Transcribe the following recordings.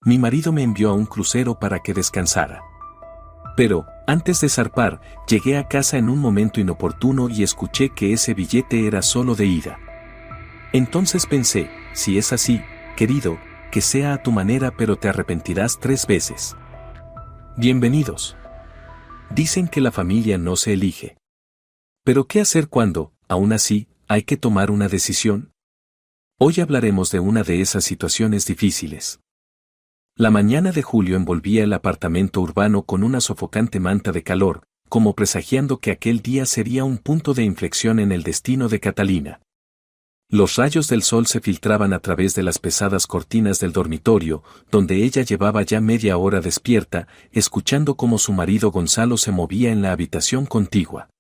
Mi marido me envió a un crucero para que descansara. Pero, antes de zarpar, llegué a casa en un momento inoportuno y escuché que ese billete era solo de ida. Entonces pensé, si es así, querido, que sea a tu manera pero te arrepentirás 3 veces. Bienvenidos. Dicen que la familia no se elige. Pero ¿qué hacer cuando, aún así, hay que tomar una decisión? Hoy hablaremos de una de esas situaciones difíciles. La mañana de julio envolvía el apartamento urbano con una sofocante manta de calor, como presagiando que aquel día sería un punto de inflexión en el destino de Catalina. Los rayos del sol se filtraban a través de las pesadas cortinas del dormitorio, donde ella llevaba ya media hora despierta, escuchando cómo su marido Gonzalo se movía en la habitación contigua.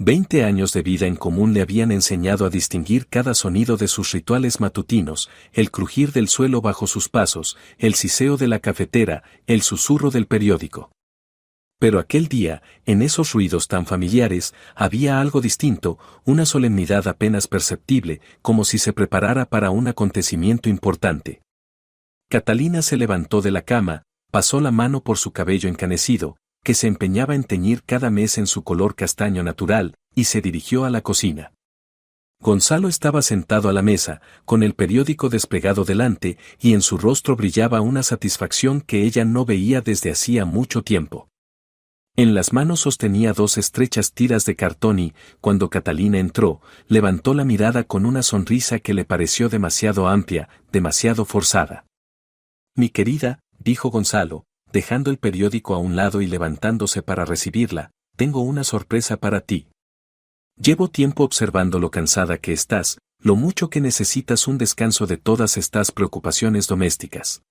20 años de vida en común le habían enseñado a distinguir cada sonido de sus rituales matutinos, el crujir del suelo bajo sus pasos, el siseo de la cafetera, el susurro del periódico. Pero aquel día, en esos ruidos tan familiares, había algo distinto, una solemnidad apenas perceptible, como si se preparara para un acontecimiento importante. Catalina se levantó de la cama, pasó la mano por su cabello encanecido, que se empeñaba en teñir cada mes en su color castaño natural, y se dirigió a la cocina. Gonzalo estaba sentado a la mesa, con el periódico desplegado delante, y en su rostro brillaba una satisfacción que ella no veía desde hacía mucho tiempo. En las manos sostenía 2 estrechas tiras de cartón y, cuando Catalina entró, levantó la mirada con una sonrisa que le pareció demasiado amplia, demasiado forzada. «Mi querida», dijo Gonzalo, dejando el periódico a un lado y levantándose para recibirla, «tengo una sorpresa para ti. Llevo tiempo observando lo cansada que estás, lo mucho que necesitas un descanso de todas estas preocupaciones domésticas».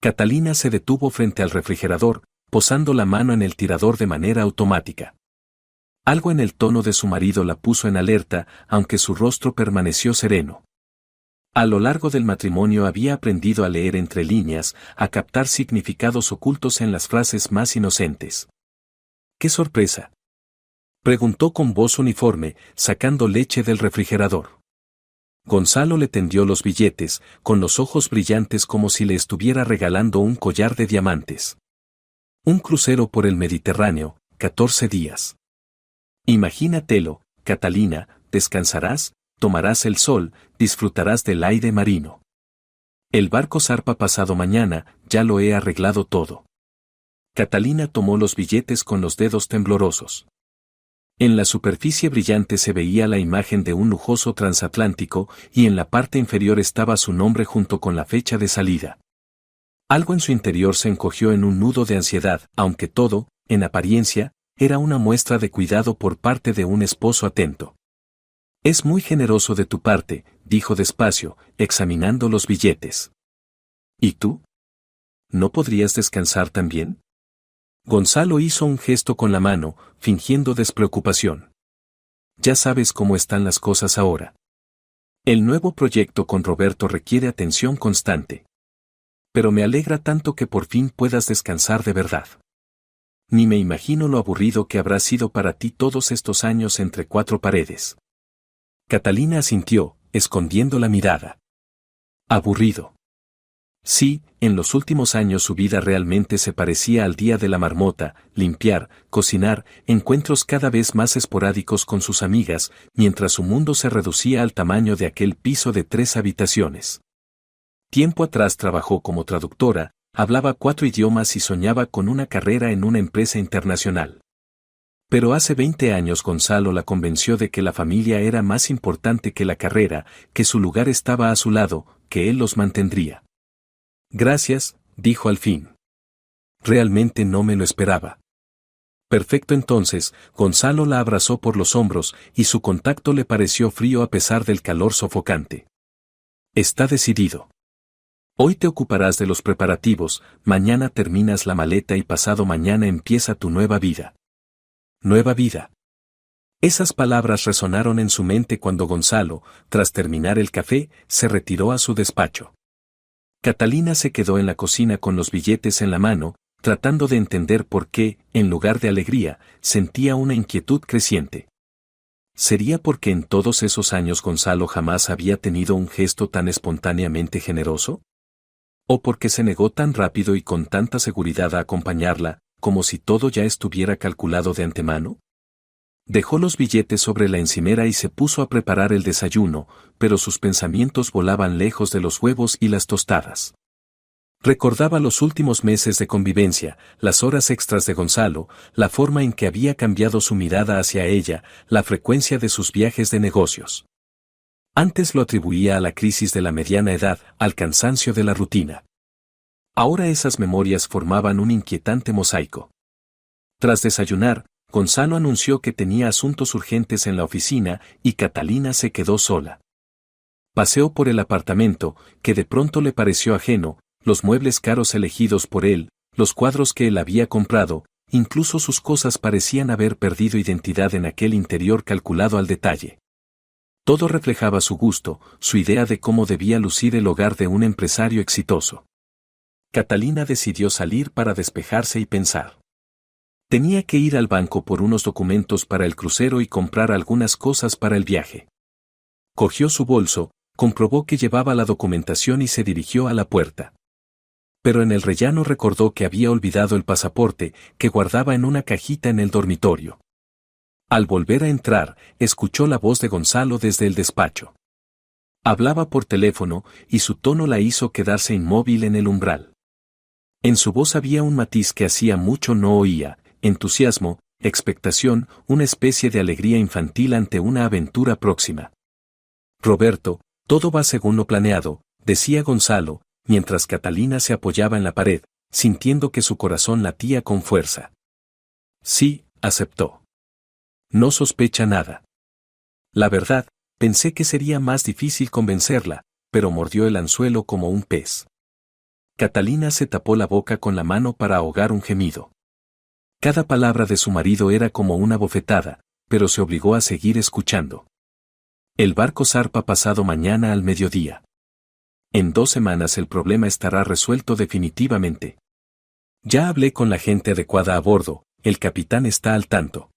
Catalina se detuvo frente al refrigerador, posando la mano en el tirador de manera automática. Algo en el tono de su marido la puso en alerta, aunque su rostro permaneció sereno. A lo largo del matrimonio había aprendido a leer entre líneas, a captar significados ocultos en las frases más inocentes. «¿Qué sorpresa?», preguntó con voz uniforme, sacando leche del refrigerador. Gonzalo le tendió los billetes, con los ojos brillantes como si le estuviera regalando un collar de diamantes. Un crucero por el Mediterráneo, 14 días. Imagínatelo, Catalina, descansarás, tomarás el sol, disfrutarás del aire marino. El barco zarpa pasado mañana, ya lo he arreglado todo. Catalina tomó los billetes con los dedos temblorosos. En la superficie brillante se veía la imagen de un lujoso transatlántico y en la parte inferior estaba su nombre junto con la fecha de salida. Algo en su interior se encogió en un nudo de ansiedad, aunque todo, en apariencia, era una muestra de cuidado por parte de un esposo atento. «Es muy generoso de tu parte», dijo despacio, examinando los billetes. «¿Y tú? ¿No podrías descansar también?». Gonzalo hizo un gesto con la mano, fingiendo despreocupación. «Ya sabes cómo están las cosas ahora. El nuevo proyecto con Roberto requiere atención constante. Pero me alegra tanto que por fin puedas descansar de verdad. Ni me imagino lo aburrido que habrá sido para ti todos estos años entre 4 paredes». Catalina asintió, escondiendo la mirada. «Aburrido». Sí, en los últimos años su vida realmente se parecía al día de la marmota, limpiar, cocinar, encuentros cada vez más esporádicos con sus amigas, mientras su mundo se reducía al tamaño de aquel piso de 3 habitaciones. Tiempo atrás trabajó como traductora, hablaba 4 idiomas y soñaba con una carrera en una empresa internacional. Pero hace 20 años Gonzalo la convenció de que la familia era más importante que la carrera, que su lugar estaba a su lado, que él los mantendría. «Gracias», dijo al fin. «Realmente no me lo esperaba». «Perfecto». Entonces, Gonzalo la abrazó por los hombros y su contacto le pareció frío a pesar del calor sofocante. «Está decidido. Hoy te ocuparás de los preparativos, mañana terminas la maleta y pasado mañana empieza tu nueva vida». «¿Nueva vida?». Esas palabras resonaron en su mente cuando Gonzalo, tras terminar el café, se retiró a su despacho. Catalina se quedó en la cocina con los billetes en la mano, tratando de entender por qué, en lugar de alegría, sentía una inquietud creciente. ¿Sería porque en todos esos años Gonzalo jamás había tenido un gesto tan espontáneamente generoso? ¿O porque se negó tan rápido y con tanta seguridad a acompañarla, como si todo ya estuviera calculado de antemano? Dejó los billetes sobre la encimera y se puso a preparar el desayuno, pero sus pensamientos volaban lejos de los huevos y las tostadas. Recordaba los últimos meses de convivencia, las horas extras de Gonzalo, la forma en que había cambiado su mirada hacia ella, la frecuencia de sus viajes de negocios. Antes lo atribuía a la crisis de la mediana edad, al cansancio de la rutina. Ahora esas memorias formaban un inquietante mosaico. Tras desayunar, Gonzalo anunció que tenía asuntos urgentes en la oficina y Catalina se quedó sola. Paseó por el apartamento, que de pronto le pareció ajeno, los muebles caros elegidos por él, los cuadros que él había comprado, incluso sus cosas parecían haber perdido identidad en aquel interior calculado al detalle. Todo reflejaba su gusto, su idea de cómo debía lucir el hogar de un empresario exitoso. Catalina decidió salir para despejarse y pensar. Tenía que ir al banco por unos documentos para el crucero y comprar algunas cosas para el viaje. Cogió su bolso, comprobó que llevaba la documentación y se dirigió a la puerta. Pero en el rellano recordó que había olvidado el pasaporte, que guardaba en una cajita en el dormitorio. Al volver a entrar, escuchó la voz de Gonzalo desde el despacho. Hablaba por teléfono, y su tono la hizo quedarse inmóvil en el umbral. En su voz había un matiz que hacía mucho no oía, entusiasmo, expectación, una especie de alegría infantil ante una aventura próxima. Roberto, todo va según lo planeado, decía Gonzalo, mientras Catalina se apoyaba en la pared, sintiendo que su corazón latía con fuerza. Sí, aceptó. No sospecha nada. La verdad, pensé que sería más difícil convencerla, pero mordió el anzuelo como un pez. Catalina se tapó la boca con la mano para ahogar un gemido. Cada palabra de su marido era como una bofetada, pero se obligó a seguir escuchando. El barco zarpa pasado mañana al mediodía. En 2 semanas el problema estará resuelto definitivamente. Ya hablé con la gente adecuada a bordo, el capitán está al tanto.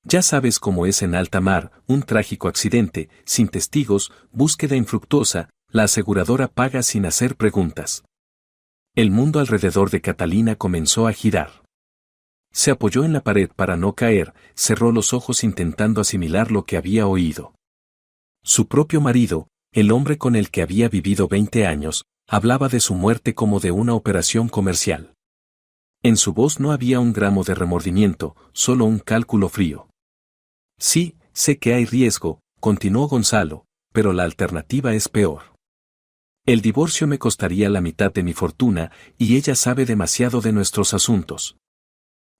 Ya sabes cómo es en alta mar, un trágico accidente, sin testigos, búsqueda infructuosa, la aseguradora paga sin hacer preguntas. El mundo alrededor de Catalina comenzó a girar. Se apoyó en la pared para no caer, cerró los ojos intentando asimilar lo que había oído. Su propio marido, el hombre con el que había vivido 20 años, hablaba de su muerte como de una operación comercial. En su voz no había un gramo de remordimiento, solo un cálculo frío. Sí, sé que hay riesgo, continuó Gonzalo, pero la alternativa es peor. El divorcio me costaría la mitad de mi fortuna, y ella sabe demasiado de nuestros asuntos.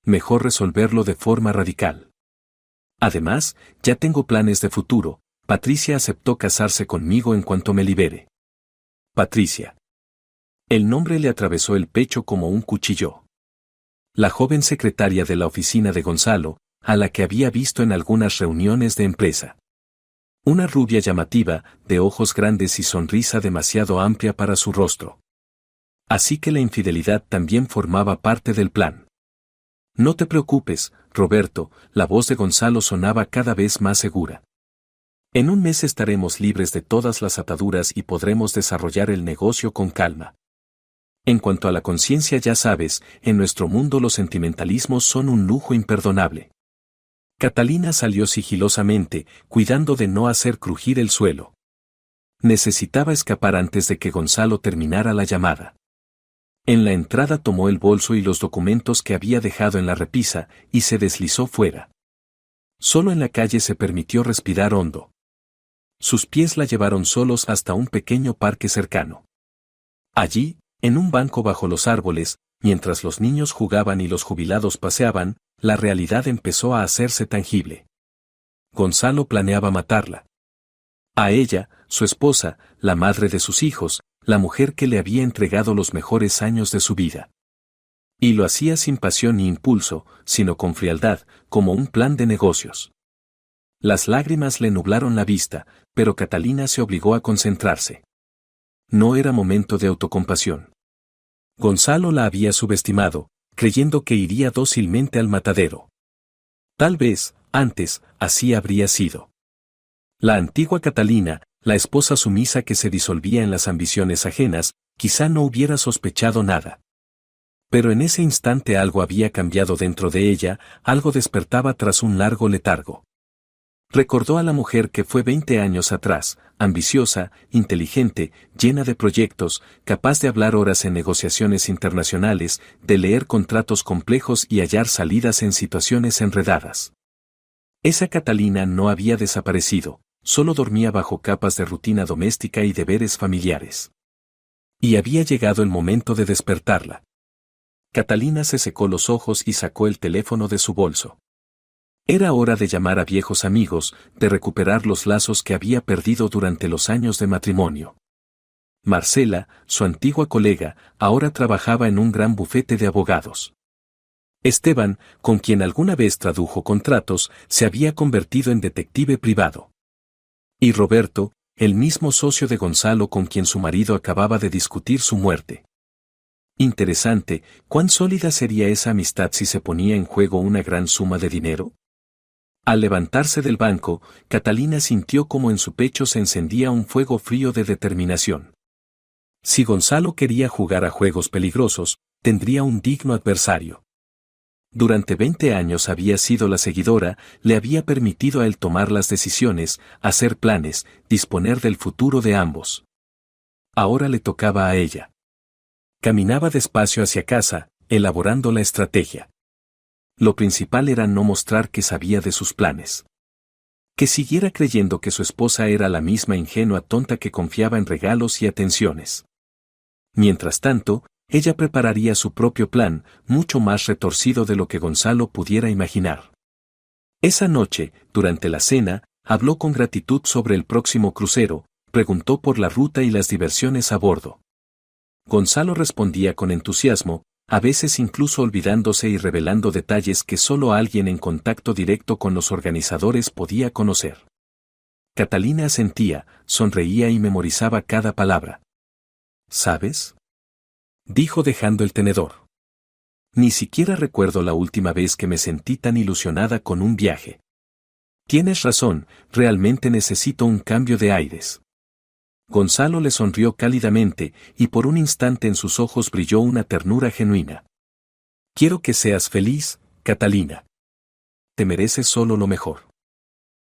Mejor resolverlo de forma radical. Además, ya tengo planes de futuro. Patricia aceptó casarse conmigo en cuanto me libere. Patricia. El nombre le atravesó el pecho como un cuchillo. La joven secretaria de la oficina de Gonzalo, a la que había visto en algunas reuniones de empresa. Una rubia llamativa, de ojos grandes y sonrisa demasiado amplia para su rostro. Así que la infidelidad también formaba parte del plan. No te preocupes, Roberto, la voz de Gonzalo sonaba cada vez más segura. En 1 mes estaremos libres de todas las ataduras y podremos desarrollar el negocio con calma. En cuanto a la conciencia, ya sabes, en nuestro mundo los sentimentalismos son un lujo imperdonable. Catalina salió sigilosamente, cuidando de no hacer crujir el suelo. Necesitaba escapar antes de que Gonzalo terminara la llamada. En la entrada tomó el bolso y los documentos que había dejado en la repisa, y se deslizó fuera. Solo en la calle se permitió respirar hondo. Sus pies la llevaron solos hasta un pequeño parque cercano. Allí, en un banco bajo los árboles, mientras los niños jugaban y los jubilados paseaban, la realidad empezó a hacerse tangible. Gonzalo planeaba matarla. A ella, su esposa, la madre de sus hijos, la mujer que le había entregado los mejores años de su vida. Y lo hacía sin pasión ni impulso, sino con frialdad, como un plan de negocios. Las lágrimas le nublaron la vista, pero Catalina se obligó a concentrarse. No era momento de autocompasión. Gonzalo la había subestimado, creyendo que iría dócilmente al matadero. Tal vez, antes, así habría sido. La antigua Catalina, la esposa sumisa que se disolvía en las ambiciones ajenas, quizá no hubiera sospechado nada. Pero en ese instante algo había cambiado dentro de ella, algo despertaba tras un largo letargo. Recordó a la mujer que fue 20 años atrás, ambiciosa, inteligente, llena de proyectos, capaz de hablar horas en negociaciones internacionales, de leer contratos complejos y hallar salidas en situaciones enredadas. Esa Catalina no había desaparecido, solo dormía bajo capas de rutina doméstica y deberes familiares. Y había llegado el momento de despertarla. Catalina se secó los ojos y sacó el teléfono de su bolso. Era hora de llamar a viejos amigos, de recuperar los lazos que había perdido durante los años de matrimonio. Marcela, su antigua colega, ahora trabajaba en un gran bufete de abogados. Esteban, con quien alguna vez tradujo contratos, se había convertido en detective privado. Y Roberto, el mismo socio de Gonzalo con quien su marido acababa de discutir su muerte. Interesante, ¿cuán sólida sería esa amistad si se ponía en juego una gran suma de dinero? Al levantarse del banco, Catalina sintió como en su pecho se encendía un fuego frío de determinación. Si Gonzalo quería jugar a juegos peligrosos, tendría un digno adversario. Durante 20 años había sido la seguidora, le había permitido a él tomar las decisiones, hacer planes, disponer del futuro de ambos. Ahora le tocaba a ella. Caminaba despacio hacia casa, elaborando la estrategia. Lo principal era no mostrar que sabía de sus planes. Que siguiera creyendo que su esposa era la misma ingenua tonta que confiaba en regalos y atenciones. Mientras tanto, ella prepararía su propio plan, mucho más retorcido de lo que Gonzalo pudiera imaginar. Esa noche, durante la cena, habló con gratitud sobre el próximo crucero, preguntó por la ruta y las diversiones a bordo. Gonzalo respondía con entusiasmo, a veces incluso olvidándose y revelando detalles que solo alguien en contacto directo con los organizadores podía conocer. Catalina asentía, sonreía y memorizaba cada palabra. ¿Sabes?, dijo dejando el tenedor. Ni siquiera recuerdo la última vez que me sentí tan ilusionada con un viaje. Tienes razón, realmente necesito un cambio de aires. Gonzalo le sonrió cálidamente, y por un instante en sus ojos brilló una ternura genuina. Quiero que seas feliz, Catalina. Te mereces solo lo mejor.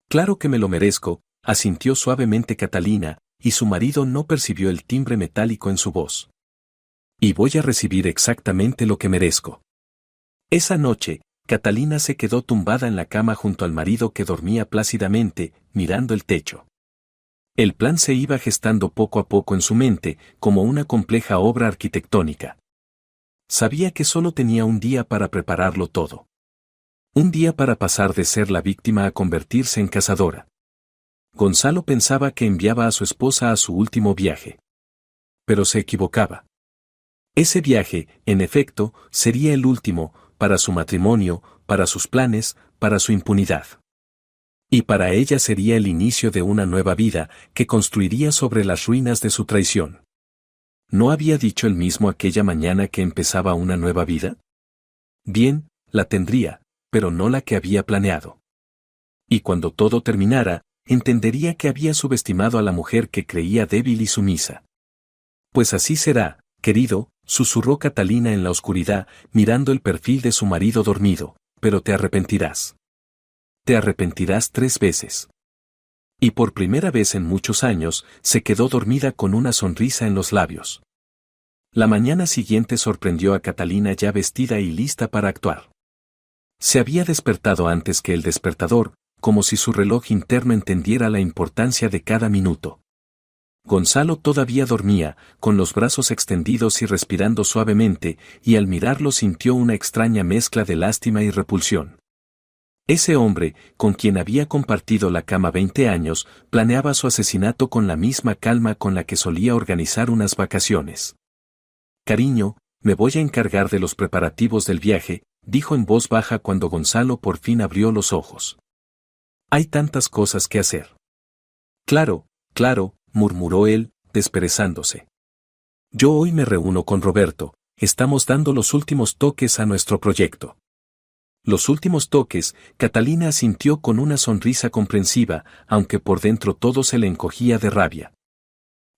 Claro que me lo merezco, asintió suavemente Catalina, y su marido no percibió el timbre metálico en su voz. Y voy a recibir exactamente lo que merezco. Esa noche, Catalina se quedó tumbada en la cama junto al marido que dormía plácidamente, mirando el techo. El plan se iba gestando poco a poco en su mente, como una compleja obra arquitectónica. Sabía que solo tenía un día para prepararlo todo. Un día para pasar de ser la víctima a convertirse en cazadora. Gonzalo pensaba que enviaba a su esposa a su último viaje. Pero se equivocaba. Ese viaje, en efecto, sería el último, para su matrimonio, para sus planes, para su impunidad. Y para ella sería el inicio de una nueva vida, que construiría sobre las ruinas de su traición. ¿No había dicho él mismo aquella mañana que empezaba una nueva vida? Bien, la tendría, pero no la que había planeado. Y cuando todo terminara, entendería que había subestimado a la mujer que creía débil y sumisa. Pues así será, querido, susurró Catalina en la oscuridad, mirando el perfil de su marido dormido, pero te arrepentirás. Te arrepentirás 3 veces. Y por primera vez en muchos años, se quedó dormida con una sonrisa en los labios. La mañana siguiente sorprendió a Catalina ya vestida y lista para actuar. Se había despertado antes que el despertador, como si su reloj interno entendiera la importancia de cada minuto. Gonzalo todavía dormía, con los brazos extendidos y respirando suavemente, y al mirarlo sintió una extraña mezcla de lástima y repulsión. Ese hombre, con quien había compartido la cama 20 años, planeaba su asesinato con la misma calma con la que solía organizar unas vacaciones. Cariño, me voy a encargar de los preparativos del viaje, dijo en voz baja cuando Gonzalo por fin abrió los ojos. Hay tantas cosas que hacer. Claro, claro, murmuró él, desperezándose. Yo hoy me reúno con Roberto, estamos dando los últimos toques a nuestro proyecto. Los últimos toques, Catalina asintió con una sonrisa comprensiva, aunque por dentro todo se le encogía de rabia.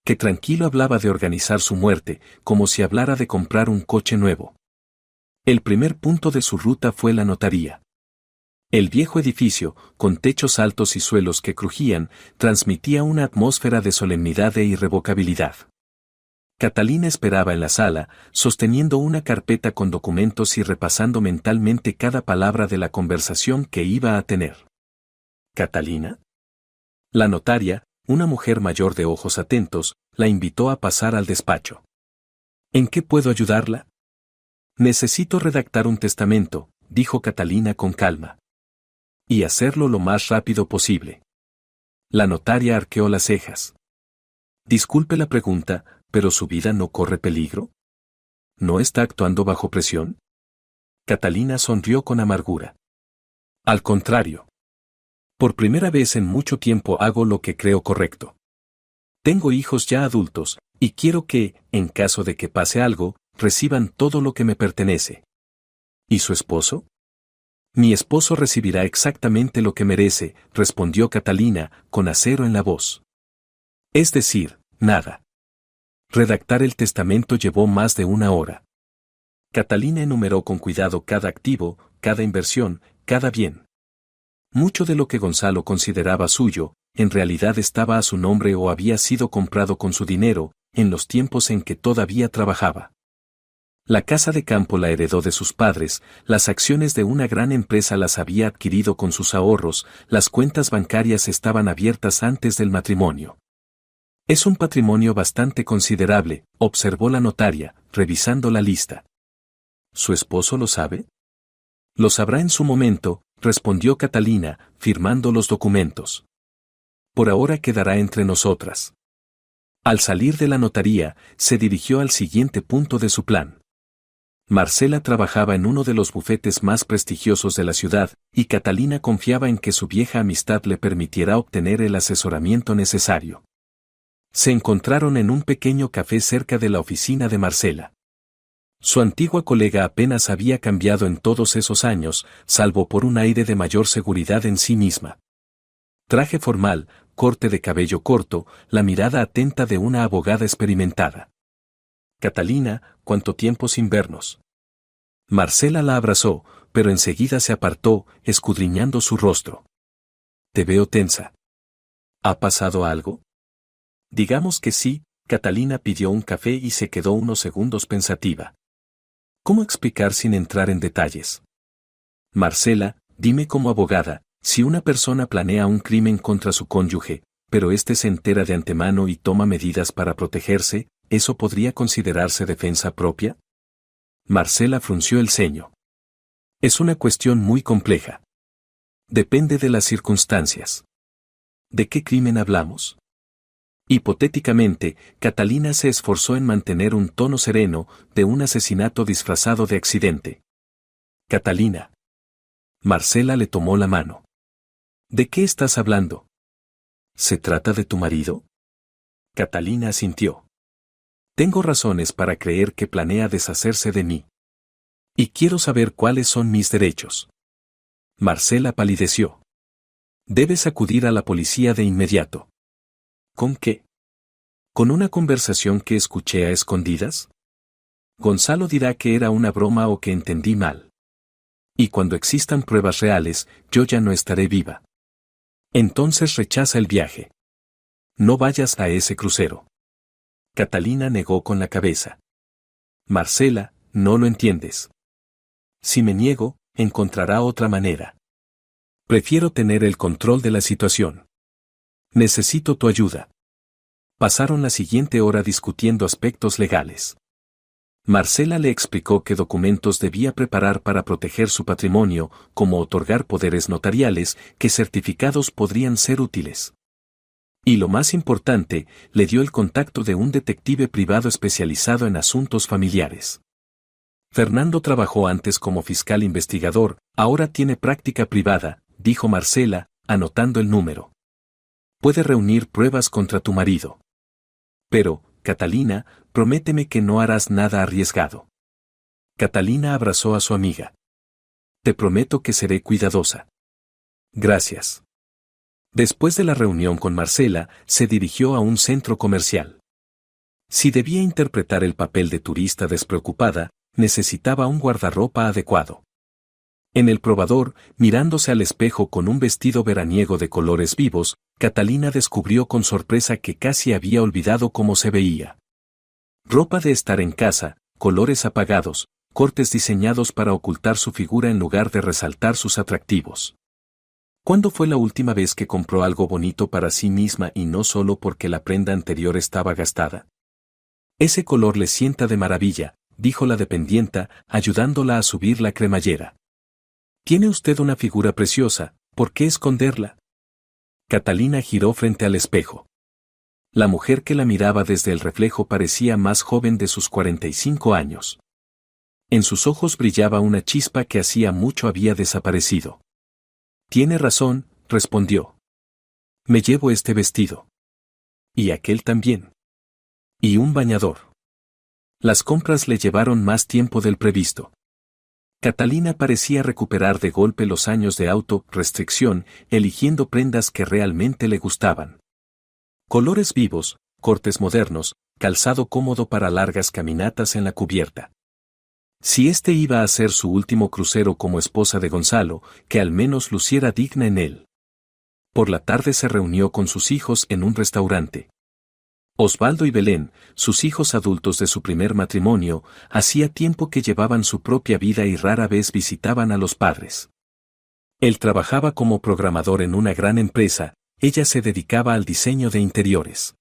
Que tranquilo hablaba de organizar su muerte, como si hablara de comprar un coche nuevo. El primer punto de su ruta fue la notaría. El viejo edificio, con techos altos y suelos que crujían, transmitía una atmósfera de solemnidad e irrevocabilidad. Catalina esperaba en la sala, sosteniendo una carpeta con documentos y repasando mentalmente cada palabra de la conversación que iba a tener. ¿Catalina? La notaria, una mujer mayor de ojos atentos, la invitó a pasar al despacho. ¿En qué puedo ayudarla? Necesito redactar un testamento, dijo Catalina con calma. Y hacerlo lo más rápido posible. La notaria arqueó las cejas. Disculpe la pregunta, ¿pero su vida no corre peligro? ¿No está actuando bajo presión? Catalina sonrió con amargura. Al contrario. Por primera vez en mucho tiempo hago lo que creo correcto. Tengo hijos ya adultos, y quiero que, en caso de que pase algo, reciban todo lo que me pertenece. ¿Y su esposo? Mi esposo recibirá exactamente lo que merece, respondió Catalina, con acero en la voz. Es decir, nada. Redactar el testamento llevó más de una hora. Catalina enumeró con cuidado cada activo, cada inversión, cada bien. Mucho de lo que Gonzalo consideraba suyo, en realidad estaba a su nombre o había sido comprado con su dinero, en los tiempos en que todavía trabajaba. La casa de campo la heredó de sus padres, las acciones de una gran empresa las había adquirido con sus ahorros, las cuentas bancarias estaban abiertas antes del matrimonio. Es un patrimonio bastante considerable, observó la notaria, revisando la lista. ¿Su esposo lo sabe? Lo sabrá en su momento, respondió Catalina, firmando los documentos. Por ahora quedará entre nosotras. Al salir de la notaría, se dirigió al siguiente punto de su plan. Marcela trabajaba en uno de los bufetes más prestigiosos de la ciudad, y Catalina confiaba en que su vieja amistad le permitiera obtener el asesoramiento necesario. Se encontraron en un pequeño café cerca de la oficina de Marcela. Su antigua colega apenas había cambiado en todos esos años, salvo por un aire de mayor seguridad en sí misma. Traje formal, corte de cabello corto, la mirada atenta de una abogada experimentada. Catalina, ¿cuánto tiempo sin vernos? Marcela la abrazó, pero enseguida se apartó, escudriñando su rostro. Te veo tensa. ¿Ha pasado algo? Digamos que sí, Catalina pidió un café y se quedó unos segundos pensativa. ¿Cómo explicar sin entrar en detalles? Marcela, dime como abogada, si una persona planea un crimen contra su cónyuge, pero éste se entera de antemano y toma medidas para protegerse, ¿eso podría considerarse defensa propia? Marcela frunció el ceño. Es una cuestión muy compleja. Depende de las circunstancias. ¿De qué crimen hablamos? Hipotéticamente, Catalina se esforzó en mantener un tono sereno, de un asesinato disfrazado de accidente. Catalina. Marcela le tomó la mano. ¿De qué estás hablando? ¿Se trata de tu marido? Catalina asintió. Tengo razones para creer que planea deshacerse de mí. Y quiero saber cuáles son mis derechos. Marcela palideció. Debes acudir a la policía de inmediato. ¿Con qué? ¿Con una conversación que escuché a escondidas? Gonzalo dirá que era una broma o que entendí mal. Y cuando existan pruebas reales, yo ya no estaré viva. Entonces rechaza el viaje. No vayas a ese crucero. Catalina negó con la cabeza. Marcela, no lo entiendes. Si me niego, encontrará otra manera. Prefiero tener el control de la situación. Necesito tu ayuda. Pasaron la siguiente hora discutiendo aspectos legales. Marcela le explicó qué documentos debía preparar para proteger su patrimonio, como otorgar poderes notariales, qué certificados podrían ser útiles. Y lo más importante, le dio el contacto de un detective privado especializado en asuntos familiares. Fernando trabajó antes como fiscal investigador, ahora tiene práctica privada, dijo Marcela, anotando el número. Puede reunir pruebas contra tu marido. Pero, Catalina, prométeme que no harás nada arriesgado. Catalina abrazó a su amiga. Te prometo que seré cuidadosa. Gracias. Después de la reunión con Marcela, se dirigió a un centro comercial. Si debía interpretar el papel de turista despreocupada, necesitaba un guardarropa adecuado. En el probador, mirándose al espejo con un vestido veraniego de colores vivos, Catalina descubrió con sorpresa que casi había olvidado cómo se veía. Ropa de estar en casa, colores apagados, cortes diseñados para ocultar su figura en lugar de resaltar sus atractivos. ¿Cuándo fue la última vez que compró algo bonito para sí misma y no solo porque la prenda anterior estaba gastada? Ese color le sienta de maravilla, dijo la dependienta, ayudándola a subir la cremallera. Tiene usted una figura preciosa, ¿por qué esconderla? Catalina giró frente al espejo. La mujer que la miraba desde el reflejo parecía más joven de sus 45 años. En sus ojos brillaba una chispa que hacía mucho había desaparecido. Tiene razón, respondió. Me llevo este vestido. Y aquel también. Y un bañador. Las compras le llevaron más tiempo del previsto. Catalina parecía recuperar de golpe los años de auto-restricción, eligiendo prendas que realmente le gustaban. Colores vivos, cortes modernos, calzado cómodo para largas caminatas en la cubierta. Si este iba a ser su último crucero como esposa de Gonzalo, que al menos luciera digna en él. Por la tarde se reunió con sus hijos en un restaurante. Osvaldo y Belén, sus hijos adultos de su primer matrimonio, hacía tiempo que llevaban su propia vida y rara vez visitaban a los padres. Él trabajaba como programador en una gran empresa, ella se dedicaba al diseño de interiores.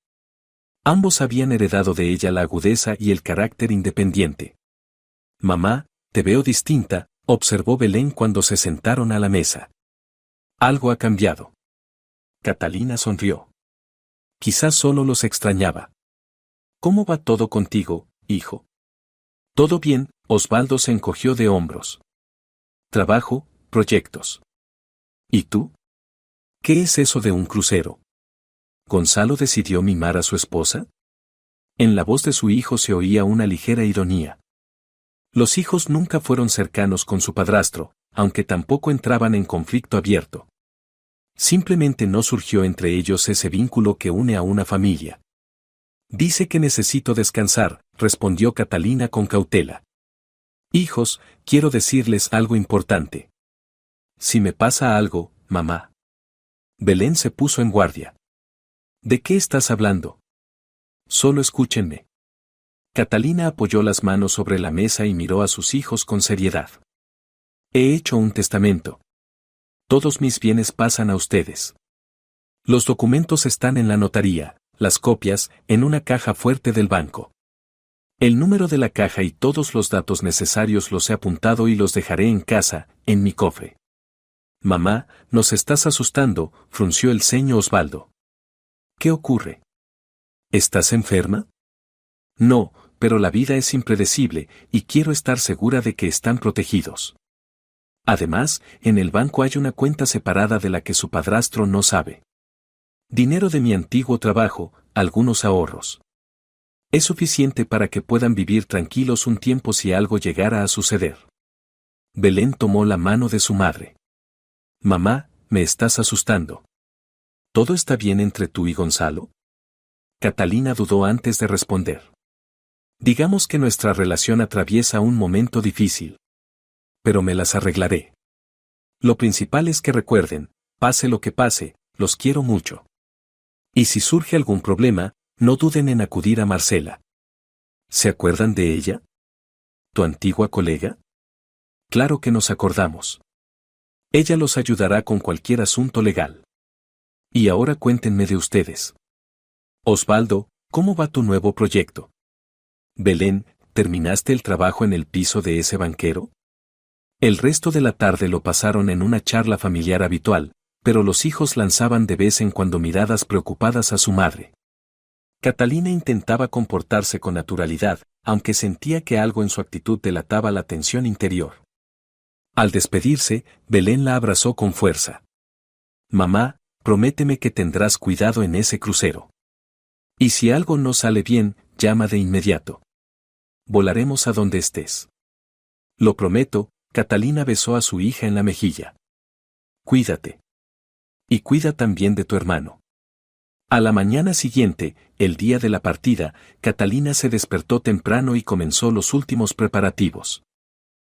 Ambos habían heredado de ella la agudeza y el carácter independiente. Mamá, te veo distinta, observó Belén cuando se sentaron a la mesa. Algo ha cambiado. Catalina sonrió. Quizás solo los extrañaba. ¿Cómo va todo contigo, hijo? Todo bien, Osvaldo se encogió de hombros. Trabajo, proyectos. ¿Y tú? ¿Qué es eso de un crucero? ¿Gonzalo decidió mimar a su esposa? En la voz de su hijo se oía una ligera ironía. Los hijos nunca fueron cercanos con su padrastro, aunque tampoco entraban en conflicto abierto. Simplemente no surgió entre ellos ese vínculo que une a una familia. Dice que necesito descansar, respondió Catalina con cautela. Hijos, quiero decirles algo importante. Si me pasa algo, mamá. Belén se puso en guardia. ¿De qué estás hablando? Solo escúchenme. Catalina apoyó las manos sobre la mesa y miró a sus hijos con seriedad. He hecho un testamento. Todos mis bienes pasan a ustedes. Los documentos están en la notaría, las copias, en una caja fuerte del banco. El número de la caja y todos los datos necesarios los he apuntado y los dejaré en casa, en mi cofre. Mamá, nos estás asustando, frunció el ceño Osvaldo. ¿Qué ocurre? ¿Estás enferma? No, pero la vida es impredecible, y quiero estar segura de que están protegidos. Además, en el banco hay una cuenta separada de la que su padrastro no sabe. Dinero de mi antiguo trabajo, algunos ahorros. Es suficiente para que puedan vivir tranquilos un tiempo si algo llegara a suceder. Belén tomó la mano de su madre. Mamá, me estás asustando. ¿Todo está bien entre tú y Gonzalo? Catalina dudó antes de responder. Digamos que nuestra relación atraviesa un momento difícil. Pero me las arreglaré. Lo principal es que recuerden, pase lo que pase, los quiero mucho. Y si surge algún problema, no duden en acudir a Marcela. ¿Se acuerdan de ella? ¿Tu antigua colega? Claro que nos acordamos. Ella los ayudará con cualquier asunto legal. Y ahora cuéntenme de ustedes. Osvaldo, ¿cómo va tu nuevo proyecto? Belén, ¿terminaste el trabajo en el piso de ese banquero? El resto de la tarde lo pasaron en una charla familiar habitual, pero los hijos lanzaban de vez en cuando miradas preocupadas a su madre. Catalina intentaba comportarse con naturalidad, aunque sentía que algo en su actitud delataba la tensión interior. Al despedirse, Belén la abrazó con fuerza. Mamá, prométeme que tendrás cuidado en ese crucero. Y si algo no sale bien, llama de inmediato. Volaremos a donde estés. Lo prometo, Catalina besó a su hija en la mejilla. Cuídate. Y cuida también de tu hermano. A la mañana siguiente, el día de la partida, Catalina se despertó temprano y comenzó los últimos preparativos.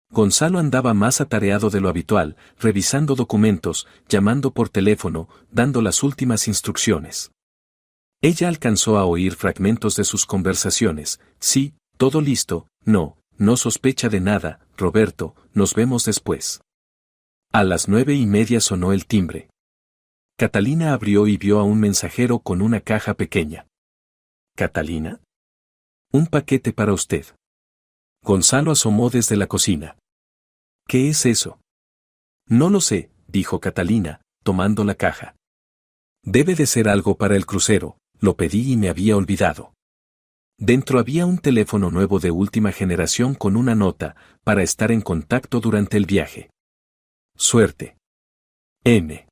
Gonzalo andaba más atareado de lo habitual, revisando documentos, llamando por teléfono, dando las últimas instrucciones. Ella alcanzó a oír fragmentos de sus conversaciones. Sí, todo listo, no sospecha de nada, Roberto, nos vemos después. A las 9:30 sonó el timbre. Catalina abrió y vio a un mensajero con una caja pequeña. ¿Catalina? Un paquete para usted. Gonzalo asomó desde la cocina. ¿Qué es eso? No lo sé, dijo Catalina, tomando la caja. Debe de ser algo para el crucero, lo pedí y me había olvidado. Dentro había un teléfono nuevo de última generación con una nota, para estar en contacto durante el viaje. Suerte. M.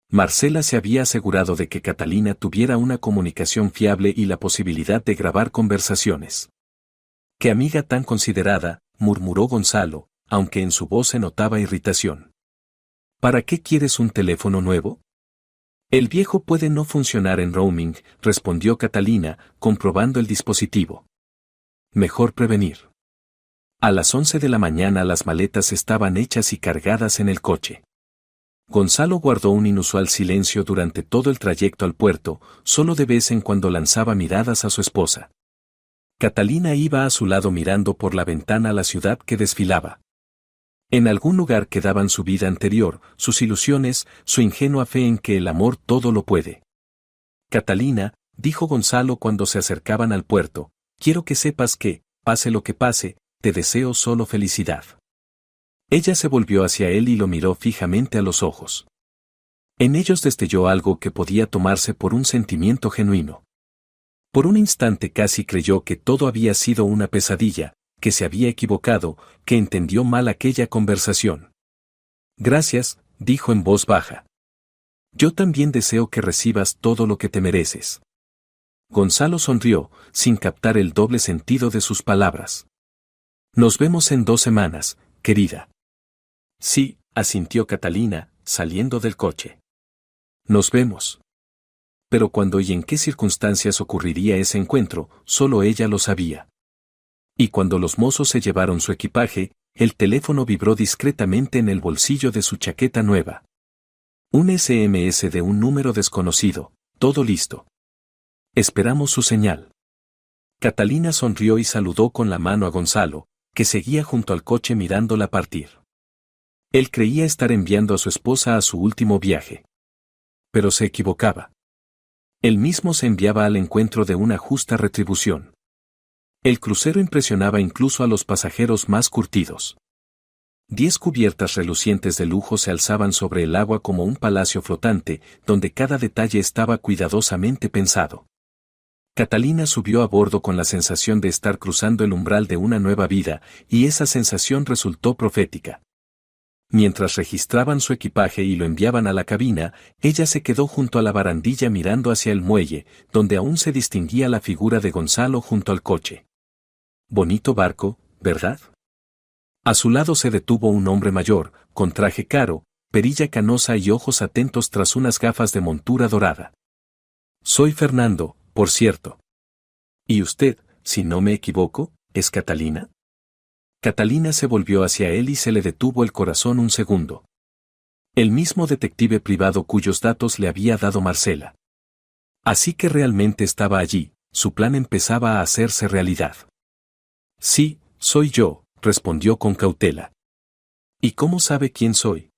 Marcela se había asegurado de que Catalina tuviera una comunicación fiable y la posibilidad de grabar conversaciones. ¡Qué amiga tan considerada!, murmuró Gonzalo, aunque en su voz se notaba irritación. ¿Para qué quieres un teléfono nuevo? El viejo puede no funcionar en roaming, respondió Catalina, comprobando el dispositivo. Mejor prevenir. A las 11 de la mañana las maletas estaban hechas y cargadas en el coche. Gonzalo guardó un inusual silencio durante todo el trayecto al puerto, solo de vez en cuando lanzaba miradas a su esposa. Catalina iba a su lado mirando por la ventana a la ciudad que desfilaba. En algún lugar quedaban su vida anterior, sus ilusiones, su ingenua fe en que el amor todo lo puede. Catalina, dijo Gonzalo cuando se acercaban al puerto, quiero que sepas que, pase lo que pase, te deseo solo felicidad. Ella se volvió hacia él y lo miró fijamente a los ojos. En ellos destelló algo que podía tomarse por un sentimiento genuino. Por un instante casi creyó que todo había sido una pesadilla, que se había equivocado, que entendió mal aquella conversación. Gracias, dijo en voz baja. Yo también deseo que recibas todo lo que te mereces. Gonzalo sonrió, sin captar el doble sentido de sus palabras. Nos vemos en 2 semanas, querida. Sí, asintió Catalina, saliendo del coche. Nos vemos. Pero cuándo y en qué circunstancias ocurriría ese encuentro, solo ella lo sabía. Y cuando los mozos se llevaron su equipaje, el teléfono vibró discretamente en el bolsillo de su chaqueta nueva. Un SMS de un número desconocido, todo listo. Esperamos su señal. Catalina sonrió y saludó con la mano a Gonzalo, que seguía junto al coche mirándola partir. Él creía estar enviando a su esposa a su último viaje. Pero se equivocaba. Él mismo se enviaba al encuentro de una justa retribución. El crucero impresionaba incluso a los pasajeros más curtidos. 10 cubiertas relucientes de lujo se alzaban sobre el agua como un palacio flotante, donde cada detalle estaba cuidadosamente pensado. Catalina subió a bordo con la sensación de estar cruzando el umbral de una nueva vida, y esa sensación resultó profética. Mientras registraban su equipaje y lo enviaban a la cabina, ella se quedó junto a la barandilla mirando hacia el muelle, donde aún se distinguía la figura de Gonzalo junto al coche. Bonito barco, ¿verdad? A su lado se detuvo un hombre mayor, con traje caro, perilla canosa y ojos atentos tras unas gafas de montura dorada. Soy Fernando, por cierto. ¿Y usted, si no me equivoco, es Catalina? Catalina se volvió hacia él y se le detuvo el corazón un segundo. El mismo detective privado cuyos datos le había dado Marcela. Así que realmente estaba allí, su plan empezaba a hacerse realidad. Sí, soy yo, respondió con cautela. ¿Y cómo sabe quién soy?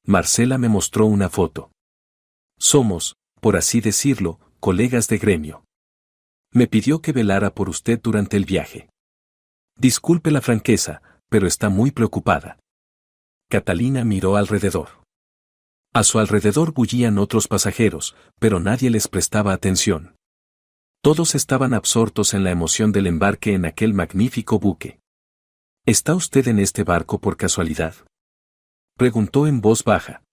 Marcela me mostró una foto. Somos, por así decirlo, colegas de gremio. Me pidió que velara por usted durante el viaje. Disculpe la franqueza, pero está muy preocupada. Catalina miró alrededor. A su alrededor bullían otros pasajeros, pero nadie les prestaba atención. Todos estaban absortos en la emoción del embarque en aquel magnífico buque. ¿Está usted en este barco por casualidad?, preguntó en voz baja.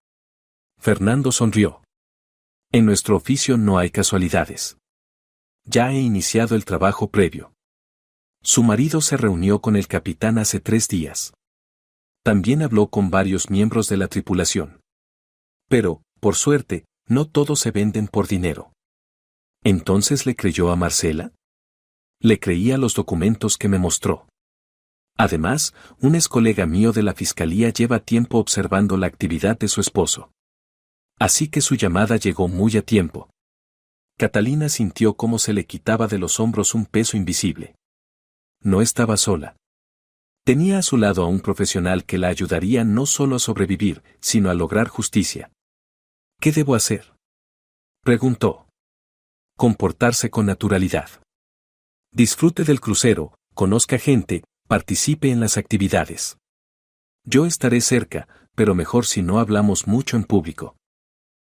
Fernando sonrió. En nuestro oficio no hay casualidades. Ya he iniciado el trabajo previo. Su marido se reunió con el capitán hace 3 días. También habló con varios miembros de la tripulación. Pero, por suerte, no todos se venden por dinero. ¿Entonces le creyó a Marcela? Le creía los documentos que me mostró. Además, un ex colega mío de la fiscalía lleva tiempo observando la actividad de su esposo. Así que su llamada llegó muy a tiempo. Catalina sintió cómo se le quitaba de los hombros un peso invisible. No estaba sola. Tenía a su lado a un profesional que la ayudaría no solo a sobrevivir, sino a lograr justicia. ¿Qué debo hacer?, preguntó. Comportarse con naturalidad. Disfrute del crucero, conozca gente, participe en las actividades. Yo estaré cerca, pero mejor si no hablamos mucho en público.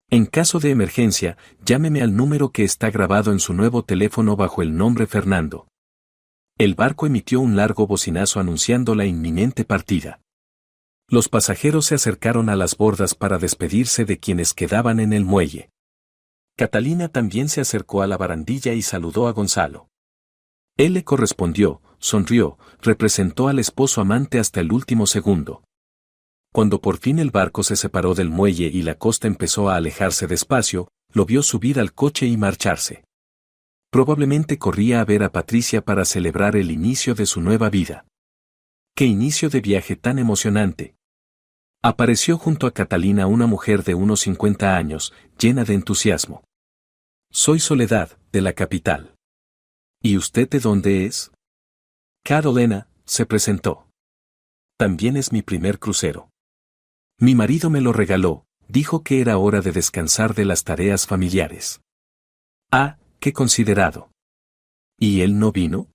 En caso de emergencia, llámeme al número que está grabado en su nuevo teléfono bajo el nombre Fernando. El barco emitió un largo bocinazo anunciando la inminente partida. Los pasajeros se acercaron a las bordas para despedirse de quienes quedaban en el muelle. Catalina también se acercó a la barandilla y saludó a Gonzalo. Él le correspondió, sonrió, representó al esposo amante hasta el último segundo. Cuando por fin el barco se separó del muelle y la costa empezó a alejarse despacio, lo vio subir al coche y marcharse. Probablemente corría a ver a Patricia para celebrar el inicio de su nueva vida. ¡Qué inicio de viaje tan emocionante! Apareció junto a Catalina una mujer de unos 50 años, llena de entusiasmo. Soy Soledad, de la capital. ¿Y usted de dónde es? Carolina, se presentó. También es mi primer crucero. Mi marido me lo regaló, dijo que era hora de descansar de las tareas familiares. Ah, qué considerado. ¿Y él no vino?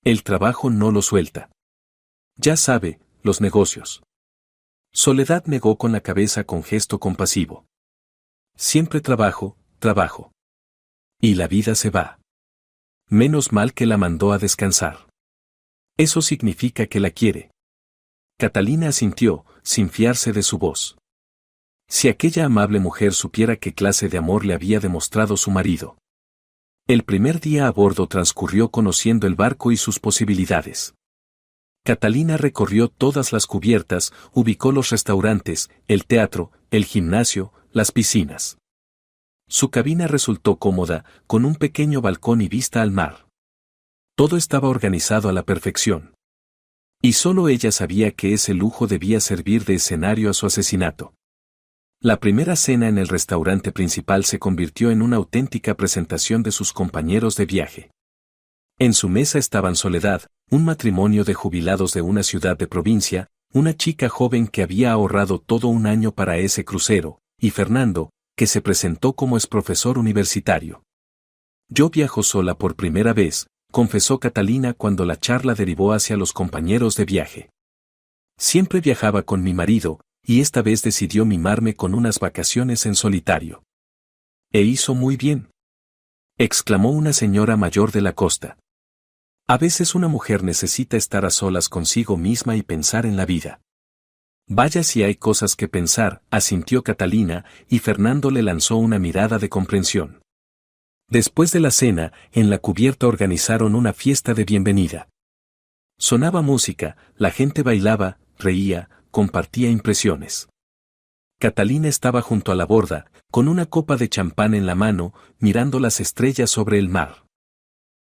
El trabajo no lo suelta. Ya sabe, los negocios. Soledad negó con la cabeza con gesto compasivo. Siempre trabajo, trabajo. Y la vida se va. Menos mal que la mandó a descansar. Eso significa que la quiere. Catalina asintió, sin fiarse de su voz. Si aquella amable mujer supiera qué clase de amor le había demostrado su marido. El primer día a bordo transcurrió conociendo el barco y sus posibilidades. Catalina recorrió todas las cubiertas, ubicó los restaurantes, el teatro, el gimnasio, las piscinas. Su cabina resultó cómoda, con un pequeño balcón y vista al mar. Todo estaba organizado a la perfección. Y solo ella sabía que ese lujo debía servir de escenario a su asesinato. La primera cena en el restaurante principal se convirtió en una auténtica presentación de sus compañeros de viaje. En su mesa estaban Soledad, un matrimonio de jubilados de una ciudad de provincia, una chica joven que había ahorrado todo un año para ese crucero, y Fernando, que se presentó como profesor universitario. Yo viajo sola por primera vez, confesó Catalina cuando la charla derivó hacia los compañeros de viaje. Siempre viajaba con mi marido, y esta vez decidió mimarme con unas vacaciones en solitario. E hizo muy bien, exclamó una señora mayor de la costa. A veces una mujer necesita estar a solas consigo misma y pensar en la vida. Vaya si hay cosas que pensar, asintió Catalina, y Fernando le lanzó una mirada de comprensión. Después de la cena, en la cubierta organizaron una fiesta de bienvenida. Sonaba música, la gente bailaba, reía, compartía impresiones. Catalina estaba junto a la borda, con una copa de champán en la mano, mirando las estrellas sobre el mar.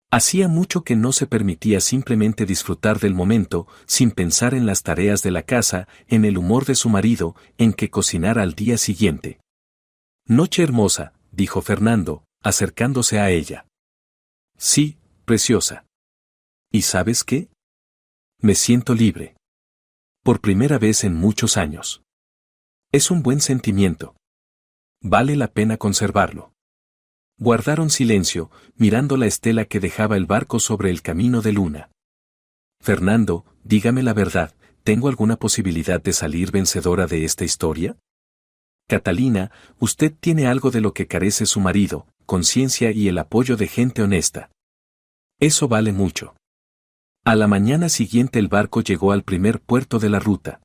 Hacía mucho que no se permitía simplemente disfrutar del momento, sin pensar en las tareas de la casa, en el humor de su marido, en que cocinara al día siguiente. Noche hermosa, dijo Fernando, acercándose a ella. Sí, preciosa. ¿Y sabes qué? Me siento libre. Por primera vez en muchos años. Es un buen sentimiento. Vale la pena conservarlo. Guardaron silencio, mirando la estela que dejaba el barco sobre el camino de luna. Fernando, dígame la verdad, ¿tengo alguna posibilidad de salir vencedora de esta historia? Catalina, usted tiene algo de lo que carece su marido, conciencia y el apoyo de gente honesta. Eso vale mucho. A la mañana siguiente el barco llegó al primer puerto de la ruta.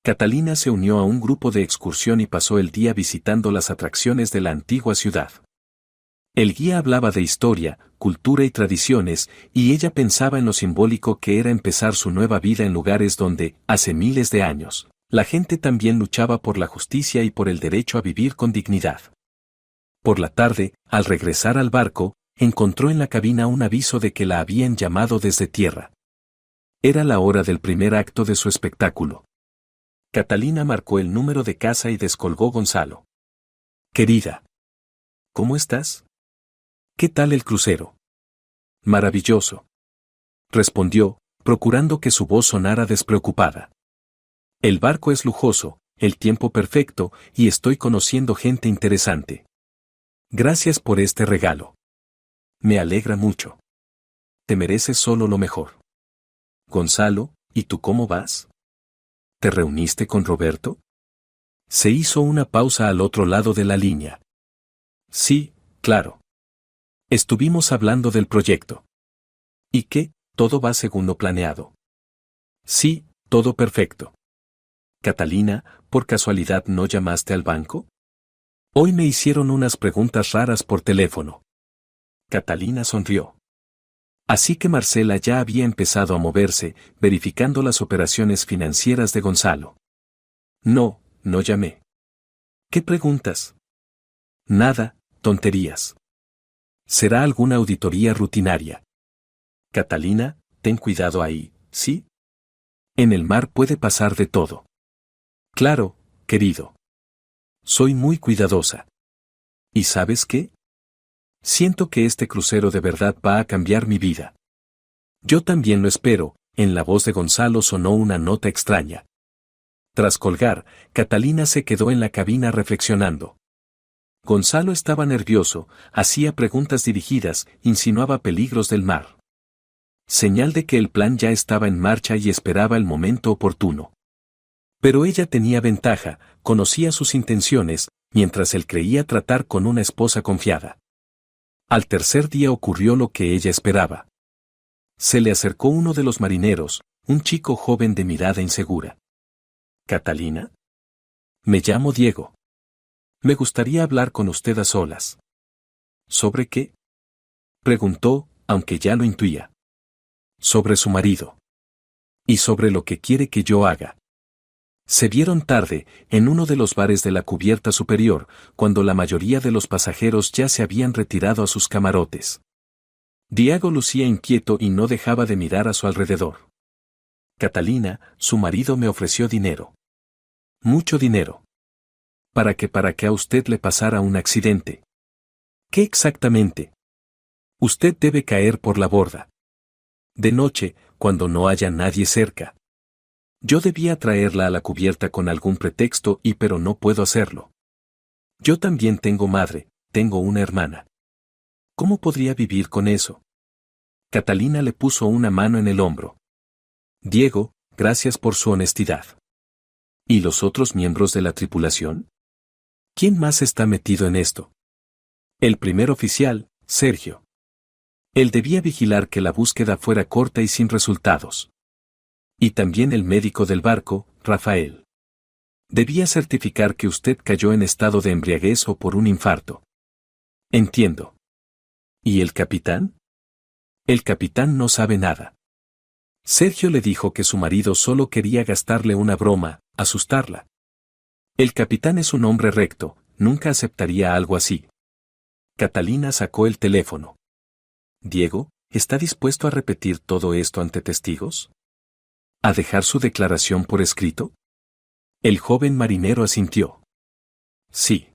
Catalina se unió a un grupo de excursión y pasó el día visitando las atracciones de la antigua ciudad. El guía hablaba de historia, cultura y tradiciones, y ella pensaba en lo simbólico que era empezar su nueva vida en lugares donde, hace miles de años, la gente también luchaba por la justicia y por el derecho a vivir con dignidad. Por la tarde, al regresar al barco, encontró en la cabina un aviso de que la habían llamado desde tierra. Era la hora del primer acto de su espectáculo. Catalina marcó el número de casa y descolgó Gonzalo. Querida. ¿Cómo estás? ¿Qué tal el crucero? Maravilloso. Respondió, procurando que su voz sonara despreocupada. El barco es lujoso, el tiempo perfecto, y estoy conociendo gente interesante. Gracias por este regalo. Me alegra mucho. Te mereces solo lo mejor. Gonzalo, ¿y tú cómo vas? ¿Te reuniste con Roberto? Se hizo una pausa al otro lado de la línea. Sí, claro. Estuvimos hablando del proyecto. ¿Y qué? ¿Todo va según lo planeado? Sí, todo perfecto. Catalina, ¿por casualidad no llamaste al banco? Hoy me hicieron unas preguntas raras por teléfono. Catalina sonrió. Así que Marcela ya había empezado a moverse, verificando las operaciones financieras de Gonzalo. No, no llamé. ¿Qué preguntas? Nada, tonterías. Será alguna auditoría rutinaria. Catalina, ten cuidado ahí, ¿sí? En el mar puede pasar de todo. Claro, querido. Soy muy cuidadosa. ¿Y sabes qué? Siento que este crucero de verdad va a cambiar mi vida. Yo también lo espero. En la voz de Gonzalo sonó una nota extraña. Tras colgar, Catalina se quedó en la cabina reflexionando. Gonzalo estaba nervioso, hacía preguntas dirigidas, insinuaba peligros del mar. Señal de que el plan ya estaba en marcha y esperaba el momento oportuno. Pero ella tenía ventaja, conocía sus intenciones, mientras él creía tratar con una esposa confiada. Al tercer día ocurrió lo que ella esperaba. Se le acercó uno de los marineros, un chico joven de mirada insegura. ¿Catalina? Me llamo Diego. Me gustaría hablar con usted a solas. ¿Sobre qué? Preguntó, aunque ya lo intuía. Sobre su marido. Y sobre lo que quiere que yo haga. Se vieron tarde, en uno de los bares de la cubierta superior, cuando la mayoría de los pasajeros ya se habían retirado a sus camarotes. Diego lucía inquieto y no dejaba de mirar a su alrededor. Catalina, su marido me ofreció dinero. Mucho dinero. ¿Para que a usted le pasara un accidente? ¿Qué exactamente? Usted debe caer por la borda. De noche, cuando no haya nadie cerca. Yo debía traerla a la cubierta con algún pretexto pero no puedo hacerlo. Yo también tengo madre, tengo una hermana. ¿Cómo podría vivir con eso? Catalina le puso una mano en el hombro. Diego, gracias por su honestidad. ¿Y los otros miembros de la tripulación? ¿Quién más está metido en esto? El primer oficial, Sergio. Él debía vigilar que la búsqueda fuera corta y sin resultados. Y también el médico del barco, Rafael. Debía certificar que usted cayó en estado de embriaguez o por un infarto. Entiendo. ¿Y el capitán? El capitán no sabe nada. Sergio le dijo que su marido solo quería gastarle una broma, asustarla. El capitán es un hombre recto, nunca aceptaría algo así. Catalina sacó el teléfono. Diego, ¿está dispuesto a repetir todo esto ante testigos? ¿A dejar su declaración por escrito? El joven marinero asintió. Sí.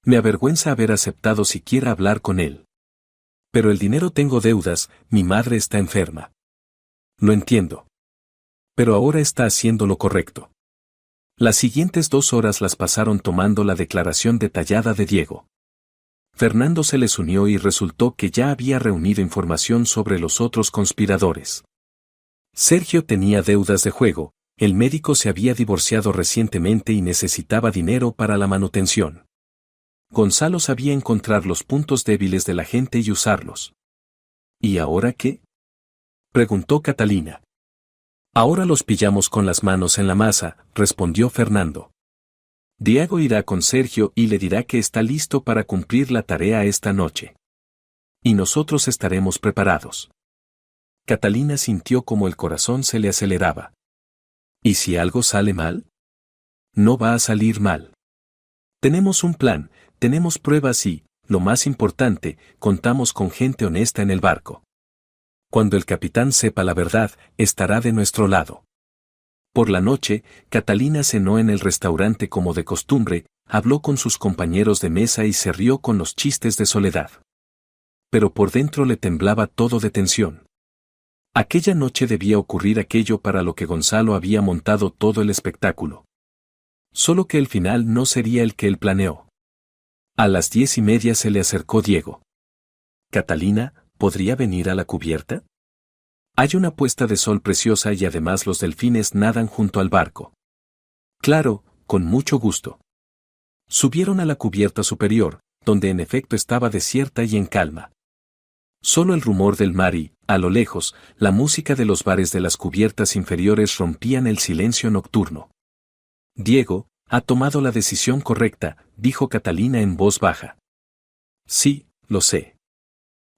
Me avergüenza haber aceptado siquiera hablar con él. Pero el dinero tengo deudas, mi madre está enferma. Lo entiendo. Pero ahora está haciendo lo correcto. Las siguientes 2 horas las pasaron tomando la declaración detallada de Diego. Fernando se les unió y resultó que ya había reunido información sobre los otros conspiradores. Sergio tenía deudas de juego, el médico se había divorciado recientemente y necesitaba dinero para la manutención. Gonzalo sabía encontrar los puntos débiles de la gente y usarlos. ¿Y ahora qué? Preguntó Catalina. Ahora los pillamos con las manos en la masa, respondió Fernando. Diego irá con Sergio y le dirá que está listo para cumplir la tarea esta noche. Y nosotros estaremos preparados. Catalina sintió como el corazón se le aceleraba. ¿Y si algo sale mal? No va a salir mal. Tenemos un plan, tenemos pruebas y, lo más importante, contamos con gente honesta en el barco. Cuando el capitán sepa la verdad, estará de nuestro lado. Por la noche, Catalina cenó en el restaurante como de costumbre, habló con sus compañeros de mesa y se rió con los chistes de Soledad. Pero por dentro le temblaba todo de tensión. Aquella noche debía ocurrir aquello para lo que Gonzalo había montado todo el espectáculo. Solo que el final no sería el que él planeó. A las 10:30 se le acercó Diego. «Catalina, ¿podría venir a la cubierta? Hay una puesta de sol preciosa y además los delfines nadan junto al barco». «Claro, con mucho gusto». Subieron a la cubierta superior, donde en efecto estaba desierta y en calma. Solo el rumor del mar y, a lo lejos, la música de los bares de las cubiertas inferiores rompían el silencio nocturno. «Diego, ha tomado la decisión correcta», dijo Catalina en voz baja. «Sí, lo sé».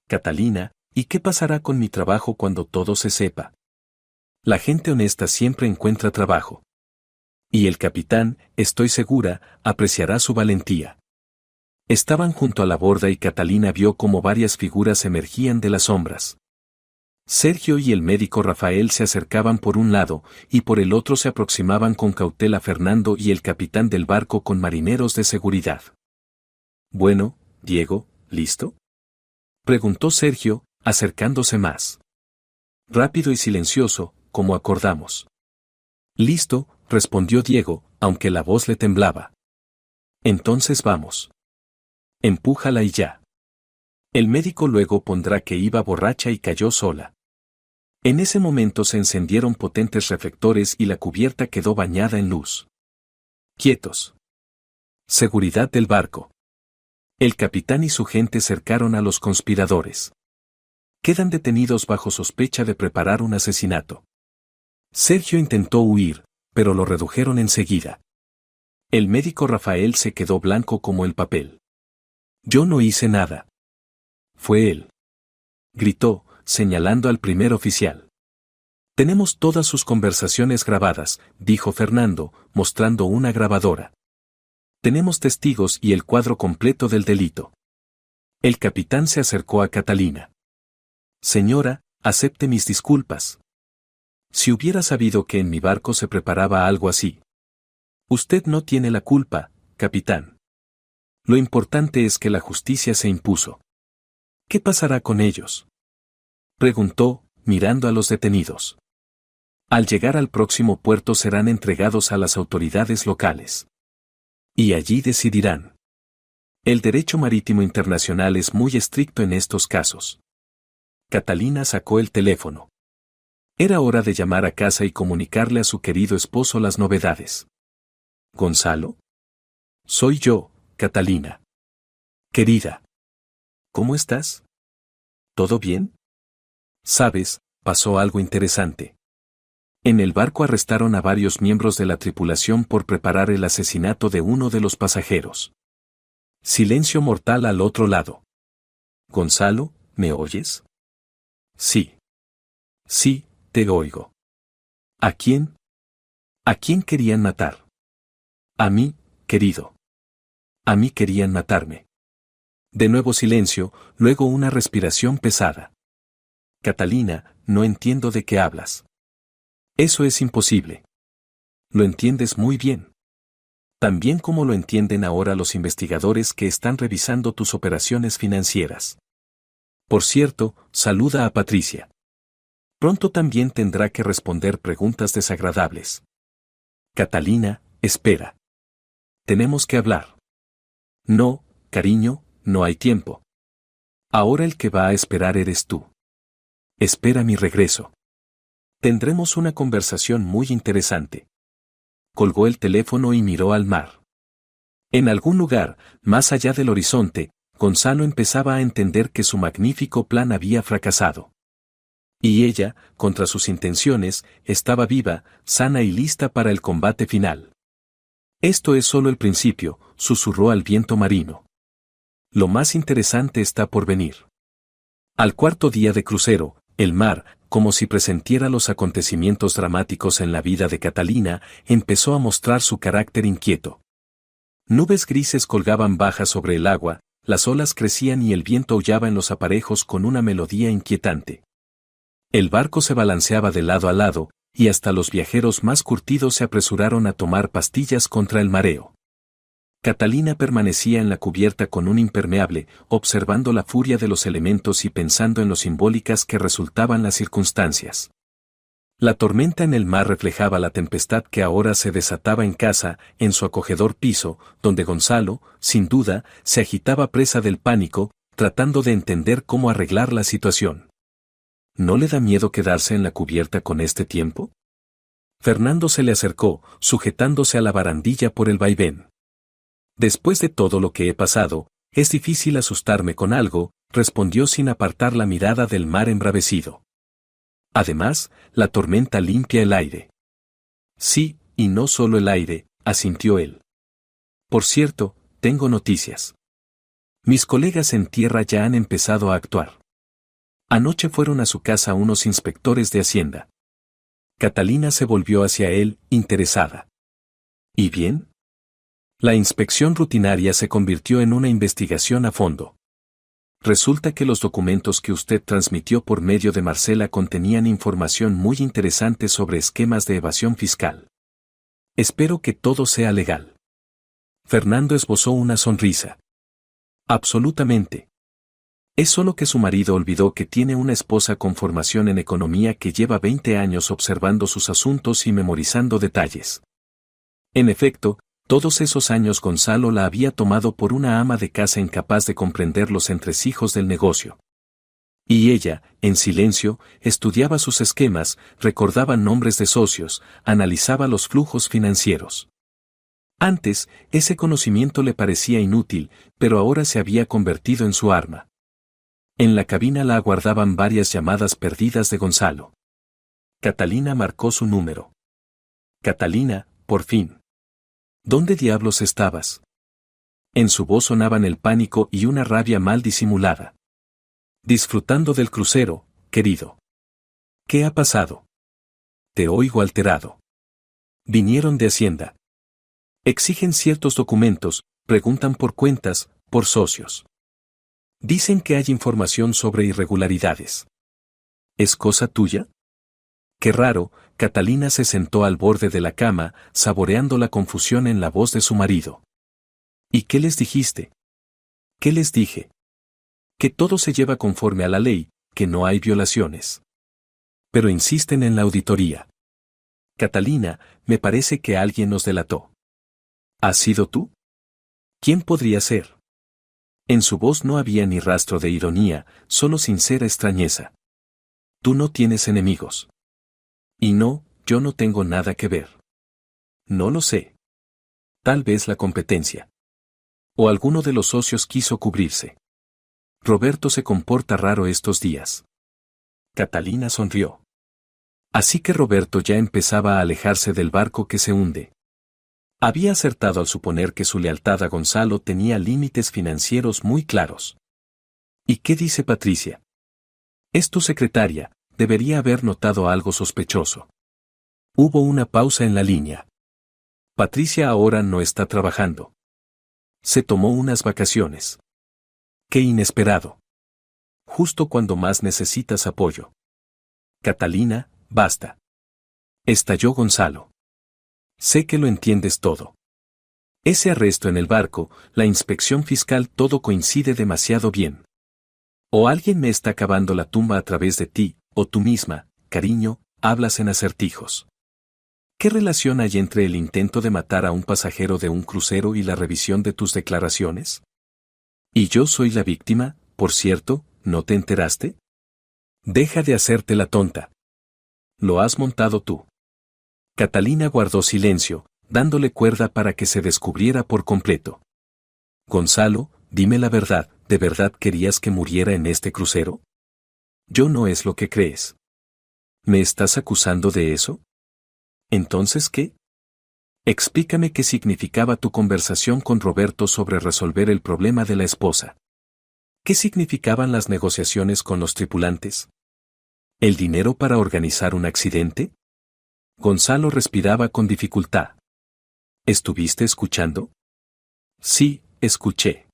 «Catalina, ¿y qué pasará con mi trabajo cuando todo se sepa?» «La gente honesta siempre encuentra trabajo. Y el capitán, estoy segura, apreciará su valentía». Estaban junto a la borda y Catalina vio cómo varias figuras emergían de las sombras. Sergio y el médico Rafael se acercaban por un lado, y por el otro se aproximaban con cautela Fernando y el capitán del barco con marineros de seguridad. «Bueno, Diego, ¿listo?», preguntó Sergio, acercándose más. «Rápido y silencioso, como acordamos». «Listo», respondió Diego, aunque la voz le temblaba. «Entonces vamos. Empújala y ya». El médico luego pondrá que iba borracha y cayó sola. En ese momento se encendieron potentes reflectores y la cubierta quedó bañada en luz. «Quietos». Seguridad del barco. El capitán y su gente cercaron a los conspiradores. Quedan detenidos bajo sospecha de preparar un asesinato. Sergio intentó huir, pero lo redujeron enseguida. El médico Rafael se quedó blanco como el papel. «Yo no hice nada». «Fue él», gritó, señalando al primer oficial. «Tenemos todas sus conversaciones grabadas», dijo Fernando, mostrando una grabadora. «Tenemos testigos y el cuadro completo del delito». El capitán se acercó a Catalina. «Señora, acepte mis disculpas. Si hubiera sabido que en mi barco se preparaba algo así». «Usted no tiene la culpa, capitán. Lo importante es que la justicia se impuso». «¿Qué pasará con ellos?», preguntó, mirando a los detenidos. «Al llegar al próximo puerto serán entregados a las autoridades locales. Y allí decidirán. El derecho marítimo internacional es muy estricto en estos casos». Catalina sacó el teléfono. Era hora de llamar a casa y comunicarle a su querido esposo las novedades. «¿Gonzalo?» «Soy yo, Catalina». «Querida. ¿Cómo estás? ¿Todo bien?» «Sabes, pasó algo interesante. En el barco arrestaron a varios miembros de la tripulación por preparar el asesinato de uno de los pasajeros». Silencio mortal al otro lado. «Gonzalo, ¿me oyes?» «Sí. Sí, te oigo». «¿A quién?» «¿A quién querían matar?» «A mí, querido. A mí querían matarme». De nuevo silencio, luego una respiración pesada. «Catalina, no entiendo de qué hablas». «Eso es imposible». «Lo entiendes muy bien. También como lo entienden ahora los investigadores que están revisando tus operaciones financieras. Por cierto, saluda a Patricia. Pronto también tendrá que responder preguntas desagradables». «Catalina, espera. Tenemos que hablar». «No, cariño, no hay tiempo. Ahora el que va a esperar eres tú. Espera mi regreso. Tendremos una conversación muy interesante». Colgó el teléfono y miró al mar. En algún lugar, más allá del horizonte, Gonzalo empezaba a entender que su magnífico plan había fracasado. Y ella, contra sus intenciones, estaba viva, sana y lista para el combate final. Esto es solo el principio, susurró al viento marino. Lo más interesante está por venir. Al cuarto día de crucero, el mar, como si presentiera los acontecimientos dramáticos en la vida de Catalina, empezó a mostrar su carácter inquieto. Nubes grises colgaban bajas sobre el agua, las olas crecían y el viento aullaba en los aparejos con una melodía inquietante. El barco se balanceaba de lado a lado, y hasta los viajeros más curtidos se apresuraron a tomar pastillas contra el mareo. Catalina permanecía en la cubierta con un impermeable, observando la furia de los elementos y pensando en lo simbólicas que resultaban las circunstancias. La tormenta en el mar reflejaba la tempestad que ahora se desataba en casa, en su acogedor piso, donde Gonzalo, sin duda, se agitaba presa del pánico, tratando de entender cómo arreglar la situación. ¿No le da miedo quedarse en la cubierta con este tiempo? Fernando se le acercó, sujetándose a la barandilla por el vaivén. Después de todo lo que he pasado, es difícil asustarme con algo, respondió sin apartar la mirada del mar embravecido. Además, la tormenta limpia el aire. Sí, y no solo el aire, asintió él. Por cierto, tengo noticias. Mis colegas en tierra ya han empezado a actuar. Anoche fueron a su casa unos inspectores de Hacienda. Catalina se volvió hacia él, interesada. ¿Y bien? La inspección rutinaria se convirtió en una investigación a fondo. Resulta que los documentos que usted transmitió por medio de Marcela contenían información muy interesante sobre esquemas de evasión fiscal. Espero que todo sea legal. Fernando esbozó una sonrisa. Absolutamente. Es solo que su marido olvidó que tiene una esposa con formación en economía que lleva 20 años observando sus asuntos y memorizando detalles. En efecto, todos esos años Gonzalo la había tomado por una ama de casa incapaz de comprender los entresijos del negocio. Y ella, en silencio, estudiaba sus esquemas, recordaba nombres de socios, analizaba los flujos financieros. Antes, ese conocimiento le parecía inútil, pero ahora se había convertido en su arma. En la cabina la aguardaban varias llamadas perdidas de Gonzalo. Catalina marcó su número. Catalina, por fin. ¿Dónde diablos estabas? En su voz sonaban el pánico y una rabia mal disimulada. Disfrutando del crucero, querido. ¿Qué ha pasado? Te oigo alterado. Vinieron de Hacienda. Exigen ciertos documentos, preguntan por cuentas, por socios. Dicen que hay información sobre irregularidades. ¿Es cosa tuya? Qué raro, Catalina se sentó al borde de la cama, saboreando la confusión en la voz de su marido. ¿Y qué les dijiste? ¿Qué les dije? Que todo se lleva conforme a la ley, que no hay violaciones. Pero insisten en la auditoría. Catalina, me parece que alguien nos delató. ¿Has sido tú? ¿Quién podría ser? En su voz no había ni rastro de ironía, solo sincera extrañeza. Tú no tienes enemigos. Y no, yo no tengo nada que ver. No lo sé. Tal vez la competencia. O alguno de los socios quiso cubrirse. Roberto se comporta raro estos días. Catalina sonrió. Así que Roberto ya empezaba a alejarse del barco que se hunde. Había acertado al suponer que su lealtad a Gonzalo tenía límites financieros muy claros. ¿Y qué dice Patricia? Es tu secretaria, debería haber notado algo sospechoso. Hubo una pausa en la línea. Patricia ahora no está trabajando. Se tomó unas vacaciones. ¡Qué inesperado! Justo cuando más necesitas apoyo. Catalina, basta. Estalló Gonzalo. Sé que lo entiendes todo. Ese arresto en el barco, la inspección fiscal, todo coincide demasiado bien. O alguien me está cavando la tumba a través de ti, o tú misma, cariño, hablas en acertijos. ¿Qué relación hay entre el intento de matar a un pasajero de un crucero y la revisión de tus declaraciones? ¿Y yo soy la víctima, por cierto, no te enteraste? Deja de hacerte la tonta. Lo has montado tú. Catalina guardó silencio, dándole cuerda para que se descubriera por completo. Gonzalo, dime la verdad, ¿de verdad querías que muriera en este crucero? Yo no es lo que crees. ¿Me estás acusando de eso? ¿Entonces qué? Explícame qué significaba tu conversación con Roberto sobre resolver el problema de la esposa. ¿Qué significaban las negociaciones con los tripulantes? ¿El dinero para organizar un accidente? Gonzalo respiraba con dificultad. ¿Estuviste escuchando? Sí, escuché.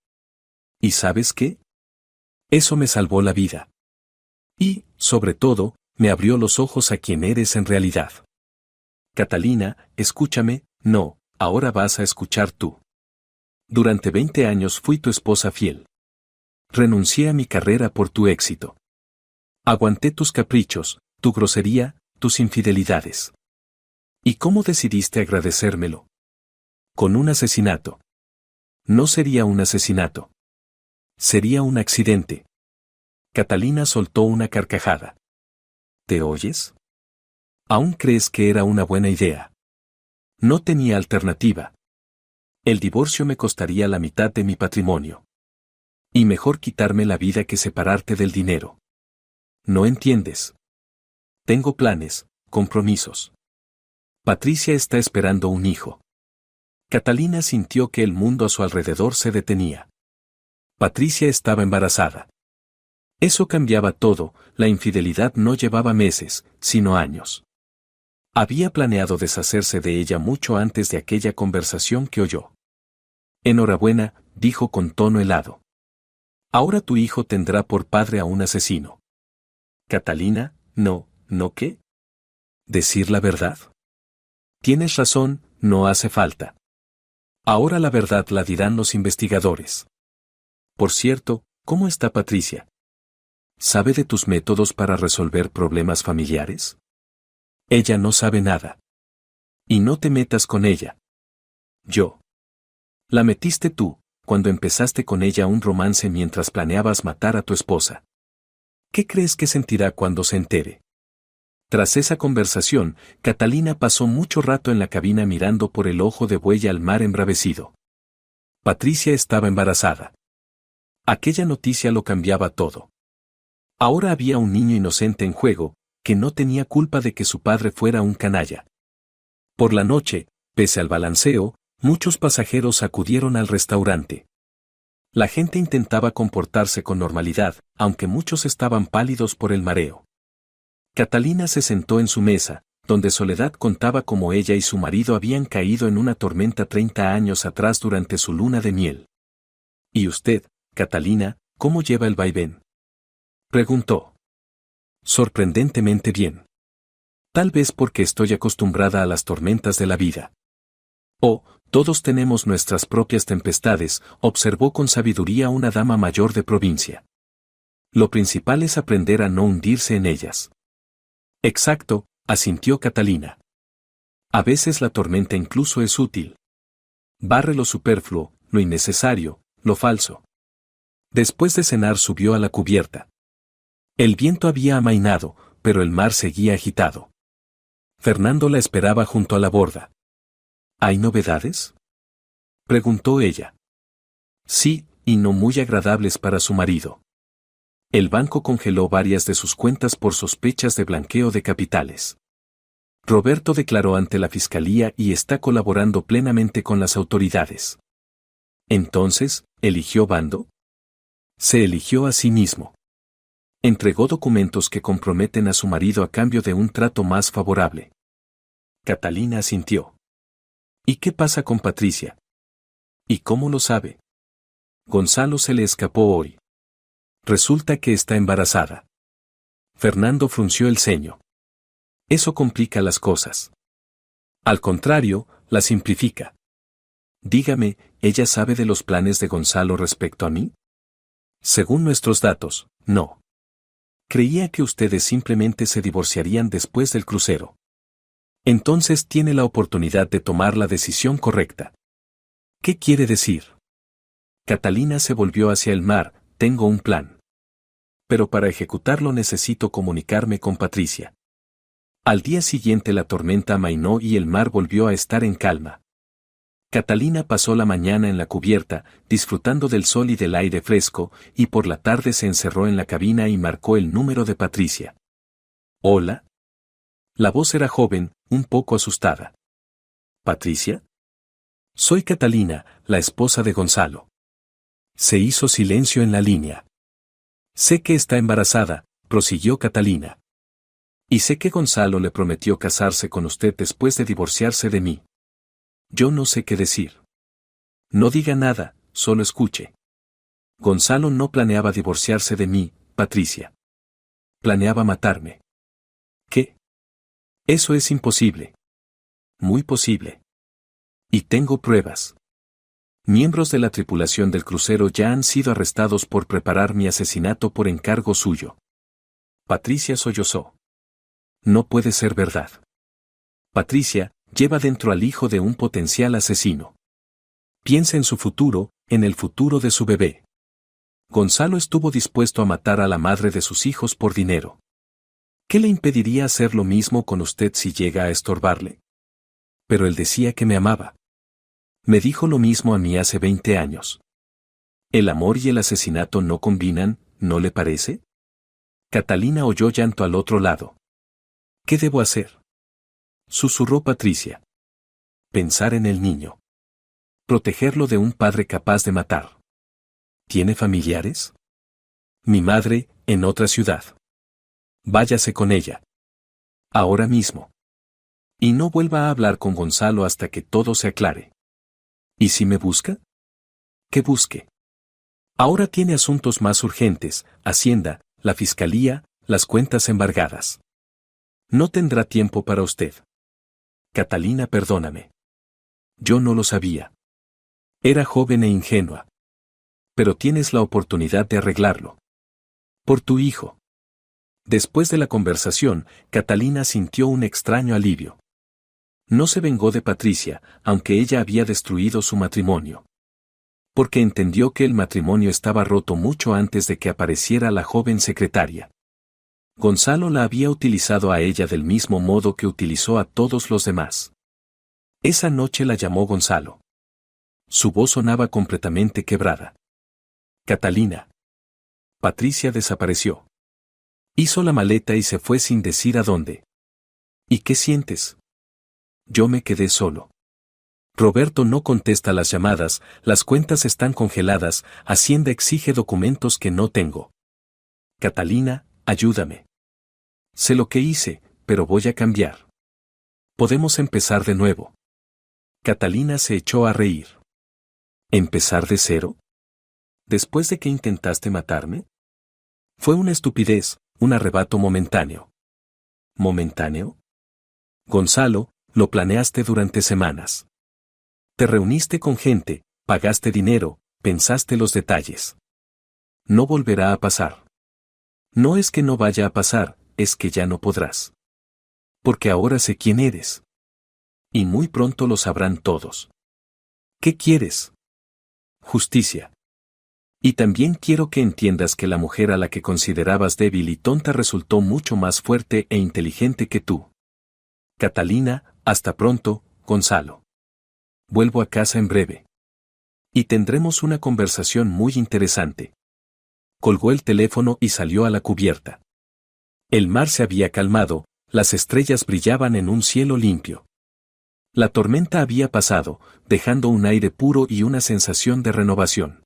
¿Y sabes qué? Eso me salvó la vida. Y, sobre todo, me abrió los ojos a quién eres en realidad. Catalina, escúchame, no, ahora vas a escuchar tú. Durante 20 años fui tu esposa fiel. Renuncié a mi carrera por tu éxito. Aguanté tus caprichos, tu grosería, tus infidelidades. ¿Y cómo decidiste agradecérmelo? Con un asesinato. No sería un asesinato. Sería un accidente. Catalina soltó una carcajada. ¿Te oyes? ¿Aún crees que era una buena idea? No tenía alternativa. El divorcio me costaría la mitad de mi patrimonio. Y mejor quitarme la vida que separarte del dinero. ¿No entiendes? Tengo planes, compromisos. Patricia está esperando un hijo. Catalina sintió que el mundo a su alrededor se detenía. Patricia estaba embarazada. Eso cambiaba todo, la infidelidad no llevaba meses, sino años. Había planeado deshacerse de ella mucho antes de aquella conversación que oyó. Enhorabuena, dijo con tono helado. Ahora tu hijo tendrá por padre a un asesino. Catalina, ¿no qué? ¿Decir la verdad? Tienes razón, no hace falta. Ahora la verdad la dirán los investigadores. Por cierto, ¿cómo está Patricia? ¿Sabe de tus métodos para resolver problemas familiares? Ella no sabe nada. Y no te metas con ella. Yo. La metiste tú, cuando empezaste con ella un romance mientras planeabas matar a tu esposa. ¿Qué crees que sentirá cuando se entere? Tras esa conversación, Catalina pasó mucho rato en la cabina mirando por el ojo de buey al mar embravecido. Patricia estaba embarazada. Aquella noticia lo cambiaba todo. Ahora había un niño inocente en juego, que no tenía culpa de que su padre fuera un canalla. Por la noche, pese al balanceo, muchos pasajeros acudieron al restaurante. La gente intentaba comportarse con normalidad, aunque muchos estaban pálidos por el mareo. Catalina se sentó en su mesa, donde Soledad contaba cómo ella y su marido habían caído en una tormenta 30 años atrás durante su luna de miel. ¿Y usted, Catalina, cómo lleva el vaivén?, preguntó. Sorprendentemente bien. Tal vez porque estoy acostumbrada a las tormentas de la vida. Oh, todos tenemos nuestras propias tempestades, observó con sabiduría una dama mayor de provincia. Lo principal es aprender a no hundirse en ellas. Exacto, asintió Catalina. A veces la tormenta incluso es útil. Barre lo superfluo, lo innecesario, lo falso. Después de cenar subió a la cubierta. El viento había amainado, pero el mar seguía agitado. Fernando la esperaba junto a la borda. ¿Hay novedades?, preguntó ella. Sí, y no muy agradables para su marido. El banco congeló varias de sus cuentas por sospechas de blanqueo de capitales. Roberto declaró ante la fiscalía y está colaborando plenamente con las autoridades. Entonces, ¿eligió bando? Se eligió a sí mismo. Entregó documentos que comprometen a su marido a cambio de un trato más favorable. Catalina asintió. ¿Y qué pasa con Patricia? ¿Y cómo lo sabe? Gonzalo se le escapó hoy. Resulta que está embarazada. Fernando frunció el ceño. Eso complica las cosas. Al contrario, las simplifica. Dígame, ¿ella sabe de los planes de Gonzalo respecto a mí? Según nuestros datos, no. Creía que ustedes simplemente se divorciarían después del crucero. Entonces tiene la oportunidad de tomar la decisión correcta. ¿Qué quiere decir? Catalina se volvió hacia el mar. Tengo un plan. Pero para ejecutarlo necesito comunicarme con Patricia. Al día siguiente la tormenta amainó y el mar volvió a estar en calma. Catalina pasó la mañana en la cubierta, disfrutando del sol y del aire fresco, y por la tarde se encerró en la cabina y marcó el número de Patricia. ¿Hola? La voz era joven, un poco asustada. ¿Patricia? Soy Catalina, la esposa de Gonzalo. Se hizo silencio en la línea. Sé que está embarazada, prosiguió Catalina. Y sé que Gonzalo le prometió casarse con usted después de divorciarse de mí. Yo no sé qué decir. No diga nada, solo escuche. Gonzalo no planeaba divorciarse de mí, Patricia. Planeaba matarme. ¿Qué? Eso es imposible. Muy posible. Y tengo pruebas. Miembros de la tripulación del crucero ya han sido arrestados por preparar mi asesinato por encargo suyo. Patricia sollozó. No puede ser verdad. Patricia lleva dentro al hijo de un potencial asesino. Piensa en su futuro, en el futuro de su bebé. Gonzalo estuvo dispuesto a matar a la madre de sus hijos por dinero. ¿Qué le impediría hacer lo mismo con usted si llega a estorbarle? Pero él decía que me amaba. Me dijo lo mismo a mí hace 20 años. El amor y el asesinato no combinan, ¿no le parece? Catalina oyó llanto al otro lado. ¿Qué debo hacer? Susurró Patricia. Pensar en el niño. Protegerlo de un padre capaz de matar. ¿Tiene familiares? Mi madre, en otra ciudad. Váyase con ella. Ahora mismo. Y no vuelva a hablar con Gonzalo hasta que todo se aclare. ¿Y si me busca? ¿Qué busque? Ahora tiene asuntos más urgentes, Hacienda, la Fiscalía, las cuentas embargadas. No tendrá tiempo para usted. Catalina, perdóname. Yo no lo sabía. Era joven e ingenua. Pero tienes la oportunidad de arreglarlo. Por tu hijo. Después de la conversación, Catalina sintió un extraño alivio. No se vengó de Patricia, aunque ella había destruido su matrimonio. Porque entendió que el matrimonio estaba roto mucho antes de que apareciera la joven secretaria. Gonzalo la había utilizado a ella del mismo modo que utilizó a todos los demás. Esa noche la llamó Gonzalo. Su voz sonaba completamente quebrada. Catalina. Patricia desapareció. Hizo la maleta y se fue sin decir a dónde. ¿Y qué sientes? Yo me quedé solo. Roberto no contesta las llamadas, las cuentas están congeladas, Hacienda exige documentos que no tengo. Catalina, ayúdame. Sé lo que hice, pero voy a cambiar. Podemos empezar de nuevo. Catalina se echó a reír. ¿Empezar de cero? ¿Después de que intentaste matarme? Fue una estupidez, un arrebato momentáneo. ¿Momentáneo? Gonzalo, lo planeaste durante semanas. Te reuniste con gente, pagaste dinero, pensaste los detalles. No volverá a pasar. No es que no vaya a pasar, es que ya no podrás. Porque ahora sé quién eres. Y muy pronto lo sabrán todos. ¿Qué quieres? Justicia. Y también quiero que entiendas que la mujer a la que considerabas débil y tonta resultó mucho más fuerte e inteligente que tú. Catalina, hasta pronto, Gonzalo. Vuelvo a casa en breve. Y tendremos una conversación muy interesante. Colgó el teléfono y salió a la cubierta. El mar se había calmado, las estrellas brillaban en un cielo limpio. La tormenta había pasado, dejando un aire puro y una sensación de renovación.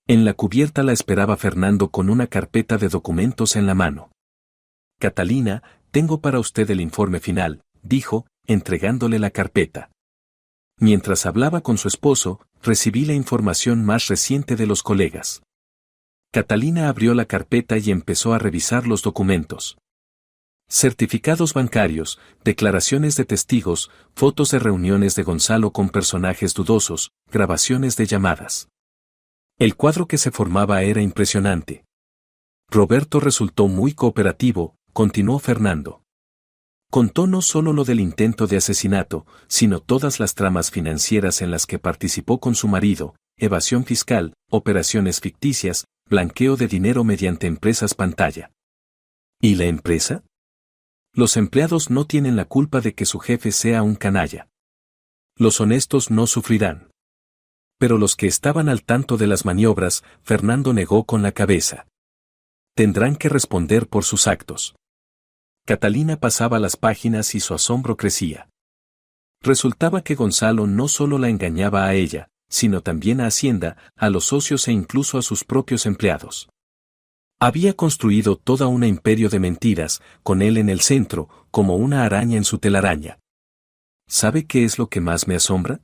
En la cubierta la esperaba Fernando con una carpeta de documentos en la mano. Catalina, tengo para usted el informe final, dijo, entregándole la carpeta. Mientras hablaba con su esposo, recibí la información más reciente de los colegas. Catalina abrió la carpeta y empezó a revisar los documentos. Certificados bancarios, declaraciones de testigos, fotos de reuniones de Gonzalo con personajes dudosos, grabaciones de llamadas. El cuadro que se formaba era impresionante. Roberto resultó muy cooperativo, continuó Fernando. Contó no solo lo del intento de asesinato, sino todas las tramas financieras en las que participó con su marido, evasión fiscal, operaciones ficticias, blanqueo de dinero mediante empresas pantalla. ¿Y la empresa? Los empleados no tienen la culpa de que su jefe sea un canalla. Los honestos no sufrirán. Pero los que estaban al tanto de las maniobras, Fernando negó con la cabeza. Tendrán que responder por sus actos. Catalina pasaba las páginas y su asombro crecía. Resultaba que Gonzalo no solo la engañaba a ella, sino también a Hacienda, a los socios e incluso a sus propios empleados. Había construido toda un imperio de mentiras, con él en el centro, como una araña en su telaraña. ¿Sabe qué es lo que más me asombra?,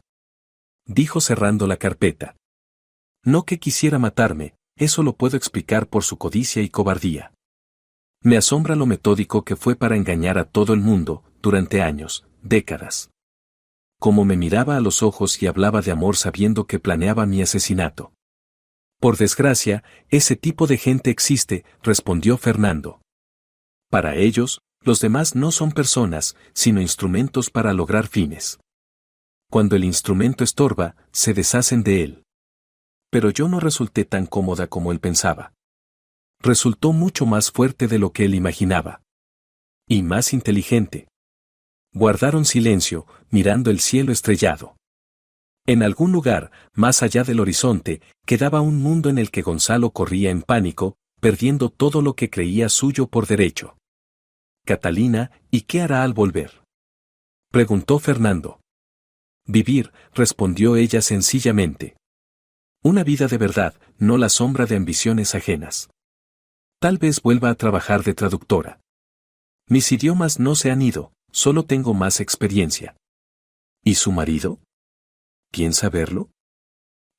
dijo cerrando la carpeta. No que quisiera matarme, eso lo puedo explicar por su codicia y cobardía. Me asombra lo metódico que fue para engañar a todo el mundo, durante años, décadas. Cómo me miraba a los ojos y hablaba de amor sabiendo que planeaba mi asesinato. Por desgracia, ese tipo de gente existe, respondió Fernando. Para ellos, los demás no son personas, sino instrumentos para lograr fines. Cuando el instrumento estorba, se deshacen de él. Pero yo no resulté tan cómoda como él pensaba. Resultó mucho más fuerte de lo que él imaginaba. Y más inteligente. Guardaron silencio, mirando el cielo estrellado. En algún lugar, más allá del horizonte, quedaba un mundo en el que Gonzalo corría en pánico, perdiendo todo lo que creía suyo por derecho. Catalina, ¿y qué hará al volver?, preguntó Fernando. Vivir, respondió ella sencillamente. Una vida de verdad, no la sombra de ambiciones ajenas. Tal vez vuelva a trabajar de traductora. Mis idiomas no se han ido, solo tengo más experiencia. ¿Y su marido? ¿Piensa verlo?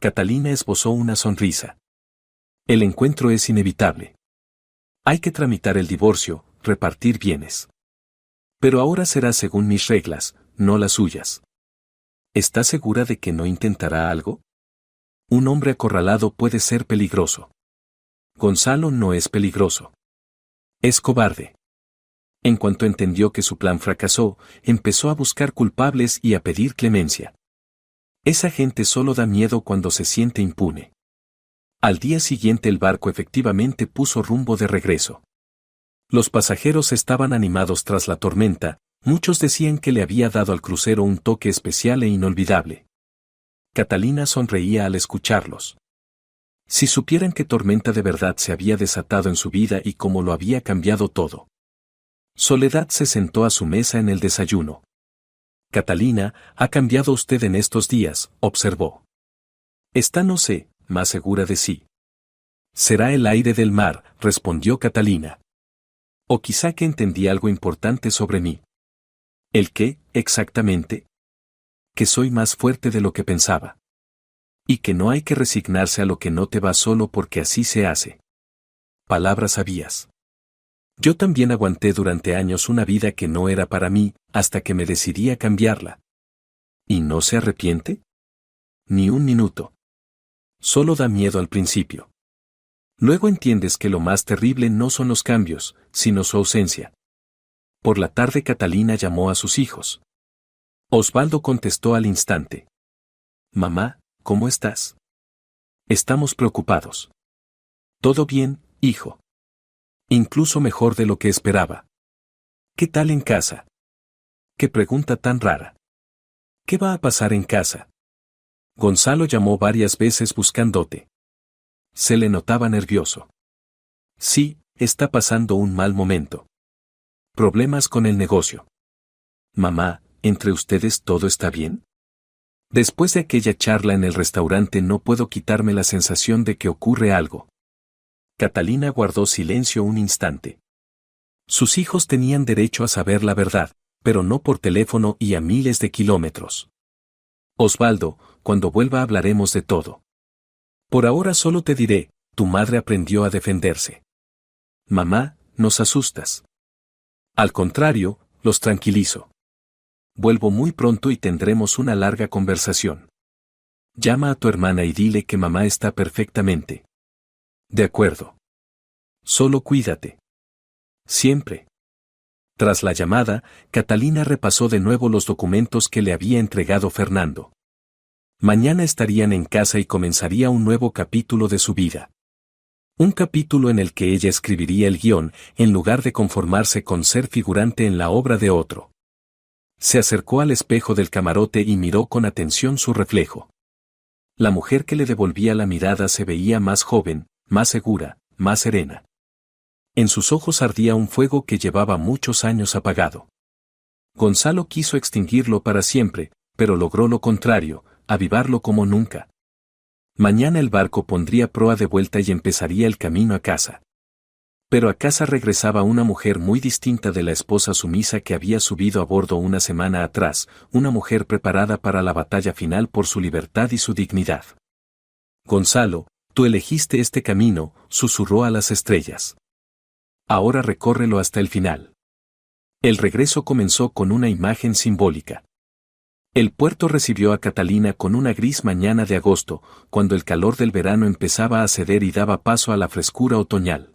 Catalina esbozó una sonrisa. El encuentro es inevitable. Hay que tramitar el divorcio, repartir bienes. Pero ahora será según mis reglas, no las suyas. ¿Está segura de que no intentará algo? Un hombre acorralado puede ser peligroso. Gonzalo no es peligroso. Es cobarde. En cuanto entendió que su plan fracasó, empezó a buscar culpables y a pedir clemencia. Esa gente solo da miedo cuando se siente impune. Al día siguiente el barco efectivamente puso rumbo de regreso. Los pasajeros estaban animados tras la tormenta, muchos decían que le había dado al crucero un toque especial e inolvidable. Catalina sonreía al escucharlos. Si supieran qué tormenta de verdad se había desatado en su vida y cómo lo había cambiado todo. Soledad se sentó a su mesa en el desayuno. Catalina, ha cambiado usted en estos días, observó. Está, no sé, más segura de sí. Será el aire del mar, respondió Catalina. O quizá que entendí algo importante sobre mí. ¿El qué, exactamente? Que soy más fuerte de lo que pensaba. Y que no hay que resignarse a lo que no te va solo porque así se hace. Palabras sabias. Yo también aguanté durante años una vida que no era para mí, hasta que me decidí a cambiarla. ¿Y no se arrepiente? Ni un minuto. Solo da miedo al principio. Luego entiendes que lo más terrible no son los cambios, sino su ausencia. Por la tarde Catalina llamó a sus hijos. Osvaldo contestó al instante. Mamá, ¿cómo estás? Estamos preocupados. Todo bien, hijo. Incluso mejor de lo que esperaba. ¿Qué tal en casa? Qué pregunta tan rara. ¿Qué va a pasar en casa? Gonzalo llamó varias veces buscándote. Se le notaba nervioso. Sí, está pasando un mal momento. Problemas con el negocio. Mamá, ¿entre ustedes todo está bien? Después de aquella charla en el restaurante no puedo quitarme la sensación de que ocurre algo. Catalina guardó silencio un instante. Sus hijos tenían derecho a saber la verdad, pero no por teléfono y a miles de kilómetros. Osvaldo, cuando vuelva hablaremos de todo. Por ahora solo te diré, tu madre aprendió a defenderse. Mamá, nos asustas. Al contrario, los tranquilizo. Vuelvo muy pronto y tendremos una larga conversación. Llama a tu hermana y dile que mamá está perfectamente. De acuerdo. Solo cuídate. Siempre. Tras la llamada, Catalina repasó de nuevo los documentos que le había entregado Fernando. Mañana estarían en casa y comenzaría un nuevo capítulo de su vida. Un capítulo en el que ella escribiría el guión, en lugar de conformarse con ser figurante en la obra de otro. Se acercó al espejo del camarote y miró con atención su reflejo. La mujer que le devolvía la mirada se veía más joven, más segura, más serena. En sus ojos ardía un fuego que llevaba muchos años apagado. Gonzalo quiso extinguirlo para siempre, pero logró lo contrario, avivarlo como nunca. Mañana el barco pondría proa de vuelta y empezaría el camino a casa. Pero a casa regresaba una mujer muy distinta de la esposa sumisa que había subido a bordo una semana atrás, una mujer preparada para la batalla final por su libertad y su dignidad. Gonzalo, tú elegiste este camino, susurró a las estrellas. Ahora recórrelo hasta el final. El regreso comenzó con una imagen simbólica. El puerto recibió a Catalina con una gris mañana de agosto, cuando el calor del verano empezaba a ceder y daba paso a la frescura otoñal.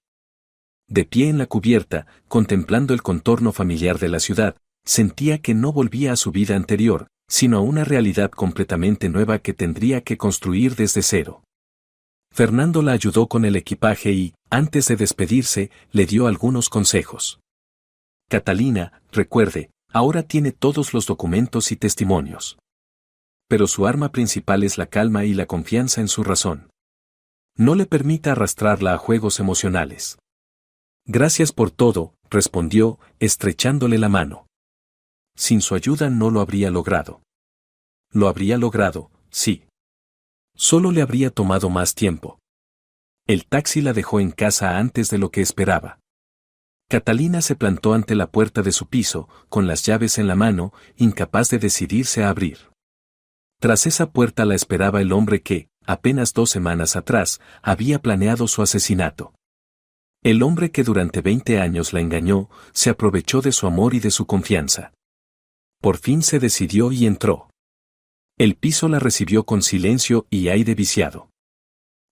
De pie en la cubierta, contemplando el contorno familiar de la ciudad, sentía que no volvía a su vida anterior, sino a una realidad completamente nueva que tendría que construir desde cero. Fernando la ayudó con el equipaje y, antes de despedirse, le dio algunos consejos. Catalina, recuerde, ahora tiene todos los documentos y testimonios. Pero su arma principal es la calma y la confianza en su razón. No le permita arrastrarla a juegos emocionales. Gracias por todo, respondió, estrechándole la mano. Sin su ayuda no lo habría logrado. Lo habría logrado, sí. Solo le habría tomado más tiempo. El taxi la dejó en casa antes de lo que esperaba. Catalina se plantó ante la puerta de su piso, con las llaves en la mano, incapaz de decidirse a abrir. Tras esa puerta la esperaba el hombre que, apenas 2 semanas atrás, había planeado su asesinato. El hombre que durante 20 años la engañó, se aprovechó de su amor y de su confianza. Por fin se decidió y entró. El piso la recibió con silencio y aire viciado.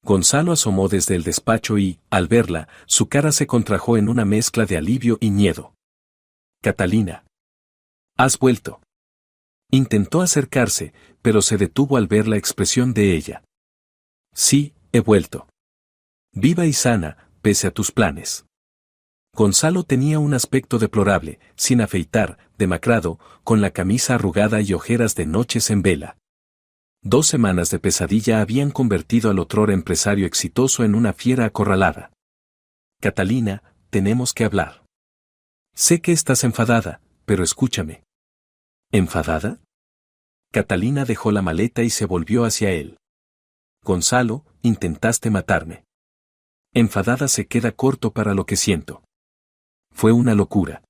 Gonzalo asomó desde el despacho y, al verla, su cara se contrajo en una mezcla de alivio y miedo. Catalina. ¿Has vuelto? Intentó acercarse, pero se detuvo al ver la expresión de ella. Sí, he vuelto. Viva y sana, pese a tus planes. Gonzalo tenía un aspecto deplorable, sin afeitar, demacrado, con la camisa arrugada y ojeras de noches en vela. 2 semanas de pesadilla habían convertido al otrora empresario exitoso en una fiera acorralada. Catalina, tenemos que hablar. Sé que estás enfadada, pero escúchame. ¿Enfadada? Catalina dejó la maleta y se volvió hacia él. Gonzalo, intentaste matarme. Enfadada se queda corto para lo que siento. Fue una locura.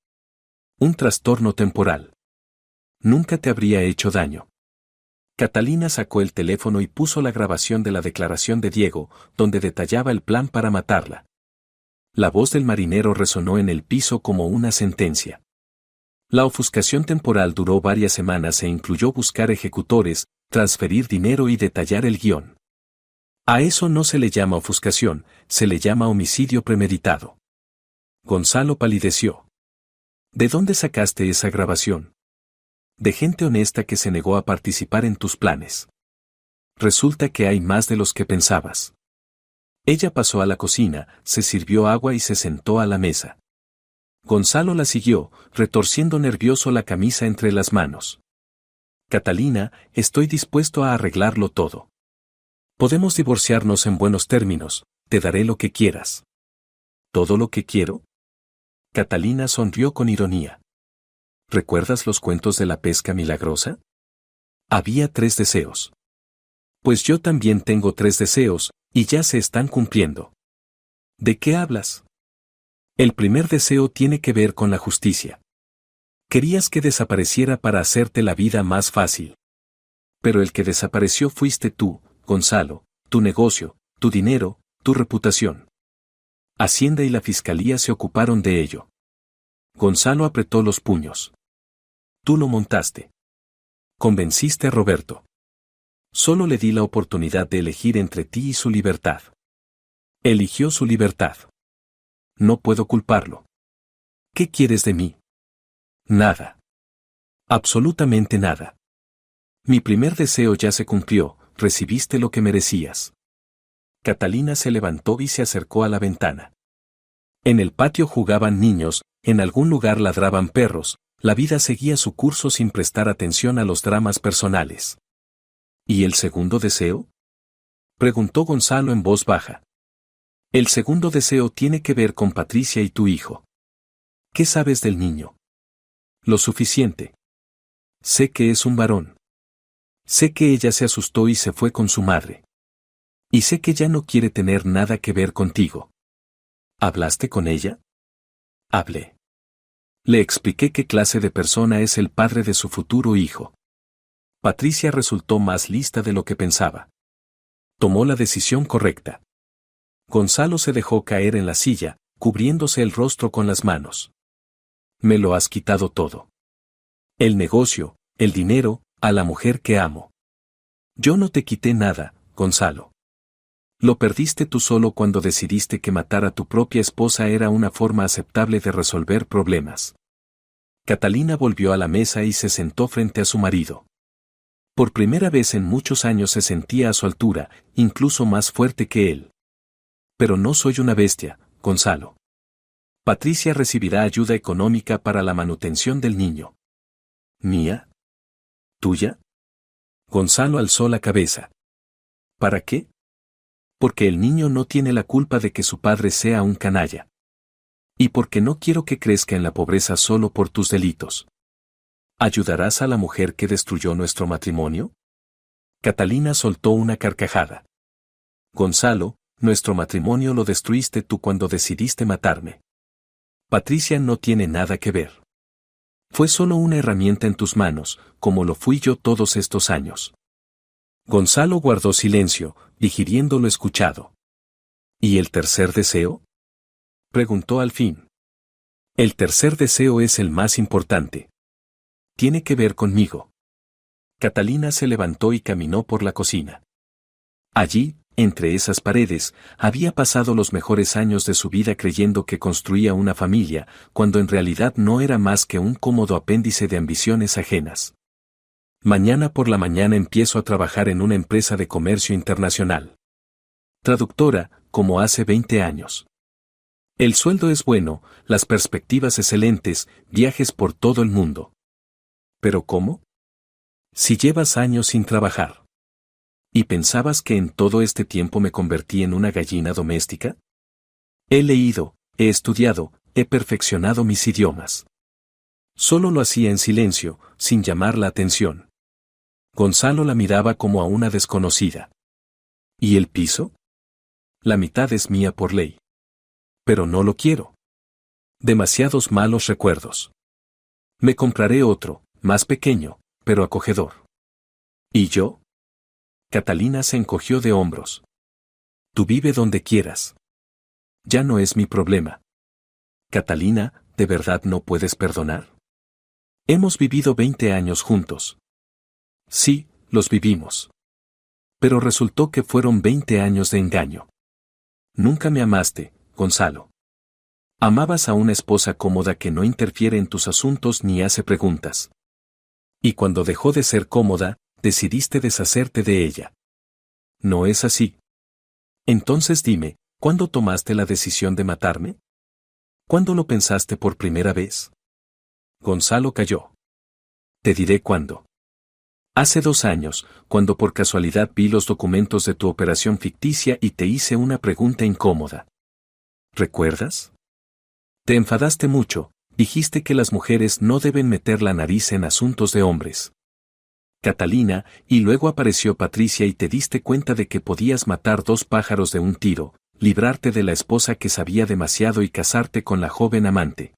Un trastorno temporal. Nunca te habría hecho daño. Catalina sacó el teléfono y puso la grabación de la declaración de Diego, donde detallaba el plan para matarla. La voz del marinero resonó en el piso como una sentencia. La ofuscación temporal duró varias semanas e incluyó buscar ejecutores, transferir dinero y detallar el guión. A eso no se le llama ofuscación, se le llama homicidio premeditado. Gonzalo palideció. ¿De dónde sacaste esa grabación? De gente honesta que se negó a participar en tus planes. Resulta que hay más de los que pensabas. Ella pasó a la cocina, se sirvió agua y se sentó a la mesa. Gonzalo la siguió, retorciendo nervioso la camisa entre las manos. Catalina, estoy dispuesto a arreglarlo todo. Podemos divorciarnos en buenos términos, te daré lo que quieras. ¿Todo lo que quiero? Catalina sonrió con ironía. ¿Recuerdas los cuentos de la pesca milagrosa? Había 3 deseos. Pues yo también tengo 3 deseos, y ya se están cumpliendo. ¿De qué hablas? El primer deseo tiene que ver con la justicia. Querías que desapareciera para hacerte la vida más fácil. Pero el que desapareció fuiste tú, Gonzalo, tu negocio, tu dinero, tu reputación. Hacienda y la Fiscalía se ocuparon de ello. Gonzalo apretó los puños. Tú lo montaste. Convenciste a Roberto. Solo le di la oportunidad de elegir entre ti y su libertad. Eligió su libertad. No puedo culparlo. ¿Qué quieres de mí? Nada. Absolutamente nada. Mi primer deseo ya se cumplió, recibiste lo que merecías. Catalina se levantó y se acercó a la ventana. En el patio jugaban niños, en algún lugar ladraban perros, la vida seguía su curso sin prestar atención a los dramas personales. ¿Y el segundo deseo? Preguntó Gonzalo en voz baja. El segundo deseo tiene que ver con Patricia y tu hijo. ¿Qué sabes del niño? Lo suficiente. Sé que es un varón. Sé que ella se asustó y se fue con su madre. Y sé que ya no quiere tener nada que ver contigo. ¿Hablaste con ella? Hablé. Le expliqué qué clase de persona es el padre de su futuro hijo. Patricia resultó más lista de lo que pensaba. Tomó la decisión correcta. Gonzalo se dejó caer en la silla, cubriéndose el rostro con las manos. Me lo has quitado todo. El negocio, el dinero, a la mujer que amo. Yo no te quité nada, Gonzalo. Lo perdiste tú solo cuando decidiste que matar a tu propia esposa era una forma aceptable de resolver problemas. Catalina volvió a la mesa y se sentó frente a su marido. Por primera vez en muchos años se sentía a su altura, incluso más fuerte que él. Pero no soy una bestia, Gonzalo. Patricia recibirá ayuda económica para la manutención del niño. ¿Mía? ¿Tuya? Gonzalo alzó la cabeza. ¿Para qué? Porque el niño no tiene la culpa de que su padre sea un canalla. Y porque no quiero que crezca en la pobreza solo por tus delitos. ¿Ayudarás a la mujer que destruyó nuestro matrimonio? Catalina soltó una carcajada. Gonzalo, nuestro matrimonio lo destruiste tú cuando decidiste matarme. Patricia no tiene nada que ver. Fue solo una herramienta en tus manos, como lo fui yo todos estos años. Gonzalo guardó silencio, digiriendo lo escuchado. ¿Y el tercer deseo? Preguntó al fin. El tercer deseo es el más importante. Tiene que ver conmigo. Catalina se levantó y caminó por la cocina. Allí, entre esas paredes, había pasado los mejores años de su vida creyendo que construía una familia, cuando en realidad no era más que un cómodo apéndice de ambiciones ajenas. Mañana por la mañana empiezo a trabajar en una empresa de comercio internacional. Traductora, como hace 20 años. El sueldo es bueno, las perspectivas excelentes, viajes por todo el mundo. ¿Pero cómo? Si llevas años sin trabajar. ¿Y pensabas que en todo este tiempo me convertí en una gallina doméstica? He leído, he estudiado, he perfeccionado mis idiomas. Solo lo hacía en silencio, sin llamar la atención. Gonzalo la miraba como a una desconocida. ¿Y el piso? La mitad es mía por ley. Pero no lo quiero. Demasiados malos recuerdos. Me compraré otro, más pequeño, pero acogedor. ¿Y yo? Catalina se encogió de hombros. Tú vive donde quieras. Ya no es mi problema. Catalina, ¿de verdad no puedes perdonar? Hemos vivido 20 años juntos. Sí, los vivimos. Pero resultó que fueron 20 años de engaño. Nunca me amaste, Gonzalo. Amabas a una esposa cómoda que no interfiere en tus asuntos ni hace preguntas. Y cuando dejó de ser cómoda, decidiste deshacerte de ella. ¿No es así? Entonces dime, ¿cuándo tomaste la decisión de matarme? ¿Cuándo lo pensaste por primera vez? Gonzalo calló. Te diré cuándo. Hace 2 años, cuando por casualidad vi los documentos de tu operación ficticia y te hice una pregunta incómoda. ¿Recuerdas? Te enfadaste mucho, dijiste que las mujeres no deben meter la nariz en asuntos de hombres. Catalina, y luego apareció Patricia y te diste cuenta de que podías matar 2 pájaros de un tiro, librarte de la esposa que sabía demasiado y casarte con la joven amante.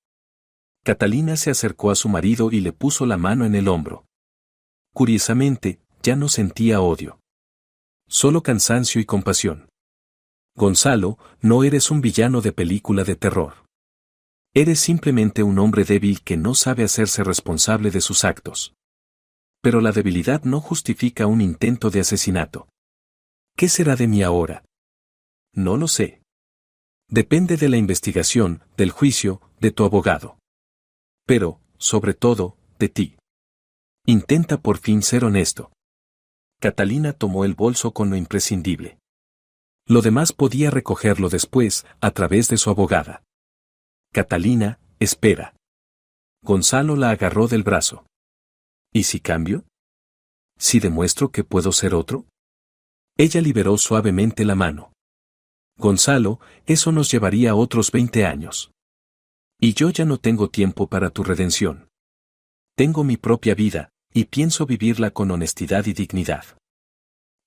Catalina se acercó a su marido y le puso la mano en el hombro. Curiosamente, ya no sentía odio. Solo cansancio y compasión. Gonzalo, no eres un villano de película de terror. Eres simplemente un hombre débil que no sabe hacerse responsable de sus actos. Pero la debilidad no justifica un intento de asesinato. ¿Qué será de mí ahora? No lo sé. Depende de la investigación, del juicio, de tu abogado. Pero, sobre todo, de ti. Intenta por fin ser honesto. Catalina tomó el bolso con lo imprescindible. Lo demás podía recogerlo después, a través de su abogada. Catalina, espera. Gonzalo la agarró del brazo. ¿Y si cambio? ¿Si demuestro que puedo ser otro? Ella liberó suavemente la mano. Gonzalo, eso nos llevaría otros 20 años. Y yo ya no tengo tiempo para tu redención. Tengo mi propia vida, y pienso vivirla con honestidad y dignidad.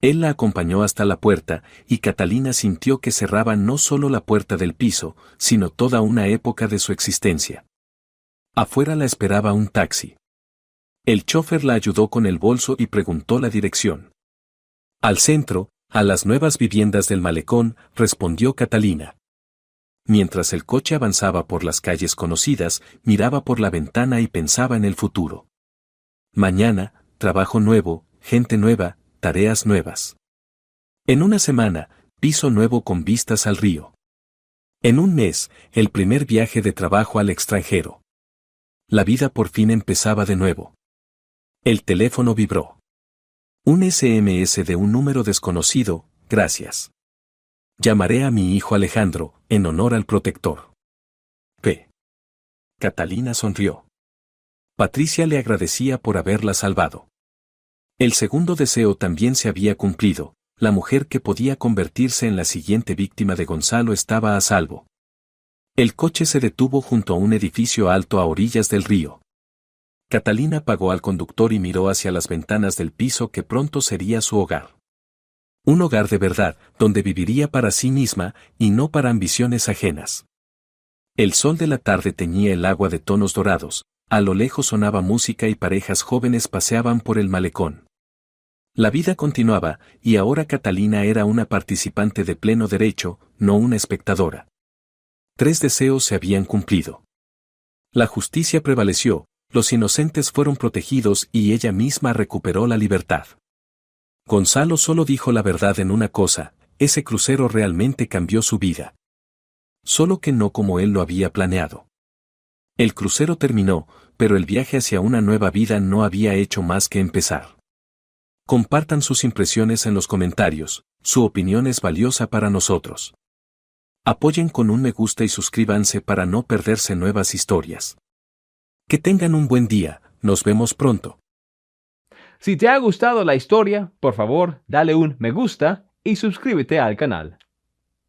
Él la acompañó hasta la puerta, y Catalina sintió que cerraba no solo la puerta del piso, sino toda una época de su existencia. Afuera la esperaba un taxi. El chófer la ayudó con el bolso y preguntó la dirección. Al centro, a las nuevas viviendas del malecón, respondió Catalina. Mientras el coche avanzaba por las calles conocidas, miraba por la ventana y pensaba en el futuro. Mañana, trabajo nuevo, gente nueva, tareas nuevas. En una semana, piso nuevo con vistas al río. En un mes, el primer viaje de trabajo al extranjero. La vida por fin empezaba de nuevo. El teléfono vibró. Un SMS de un número desconocido, gracias. Llamaré a mi hijo Alejandro, en honor al protector. P. Catalina sonrió. Patricia le agradecía por haberla salvado. El segundo deseo también se había cumplido, la mujer que podía convertirse en la siguiente víctima de Gonzalo estaba a salvo. El coche se detuvo junto a un edificio alto a orillas del río. Catalina pagó al conductor y miró hacia las ventanas del piso que pronto sería su hogar. Un hogar de verdad, donde viviría para sí misma, y no para ambiciones ajenas. El sol de la tarde teñía el agua de tonos dorados, a lo lejos sonaba música y parejas jóvenes paseaban por el malecón. La vida continuaba, y ahora Catalina era una participante de pleno derecho, no una espectadora. 3 deseos se habían cumplido. La justicia prevaleció, los inocentes fueron protegidos y ella misma recuperó la libertad. Gonzalo solo dijo la verdad en una cosa, ese crucero realmente cambió su vida. Solo que no como él lo había planeado. El crucero terminó, pero el viaje hacia una nueva vida no había hecho más que empezar. Compartan sus impresiones en los comentarios, su opinión es valiosa para nosotros. Apoyen con un me gusta y suscríbanse para no perderse nuevas historias. Que tengan un buen día, nos vemos pronto. Si te ha gustado la historia, por favor, dale un me gusta y suscríbete al canal.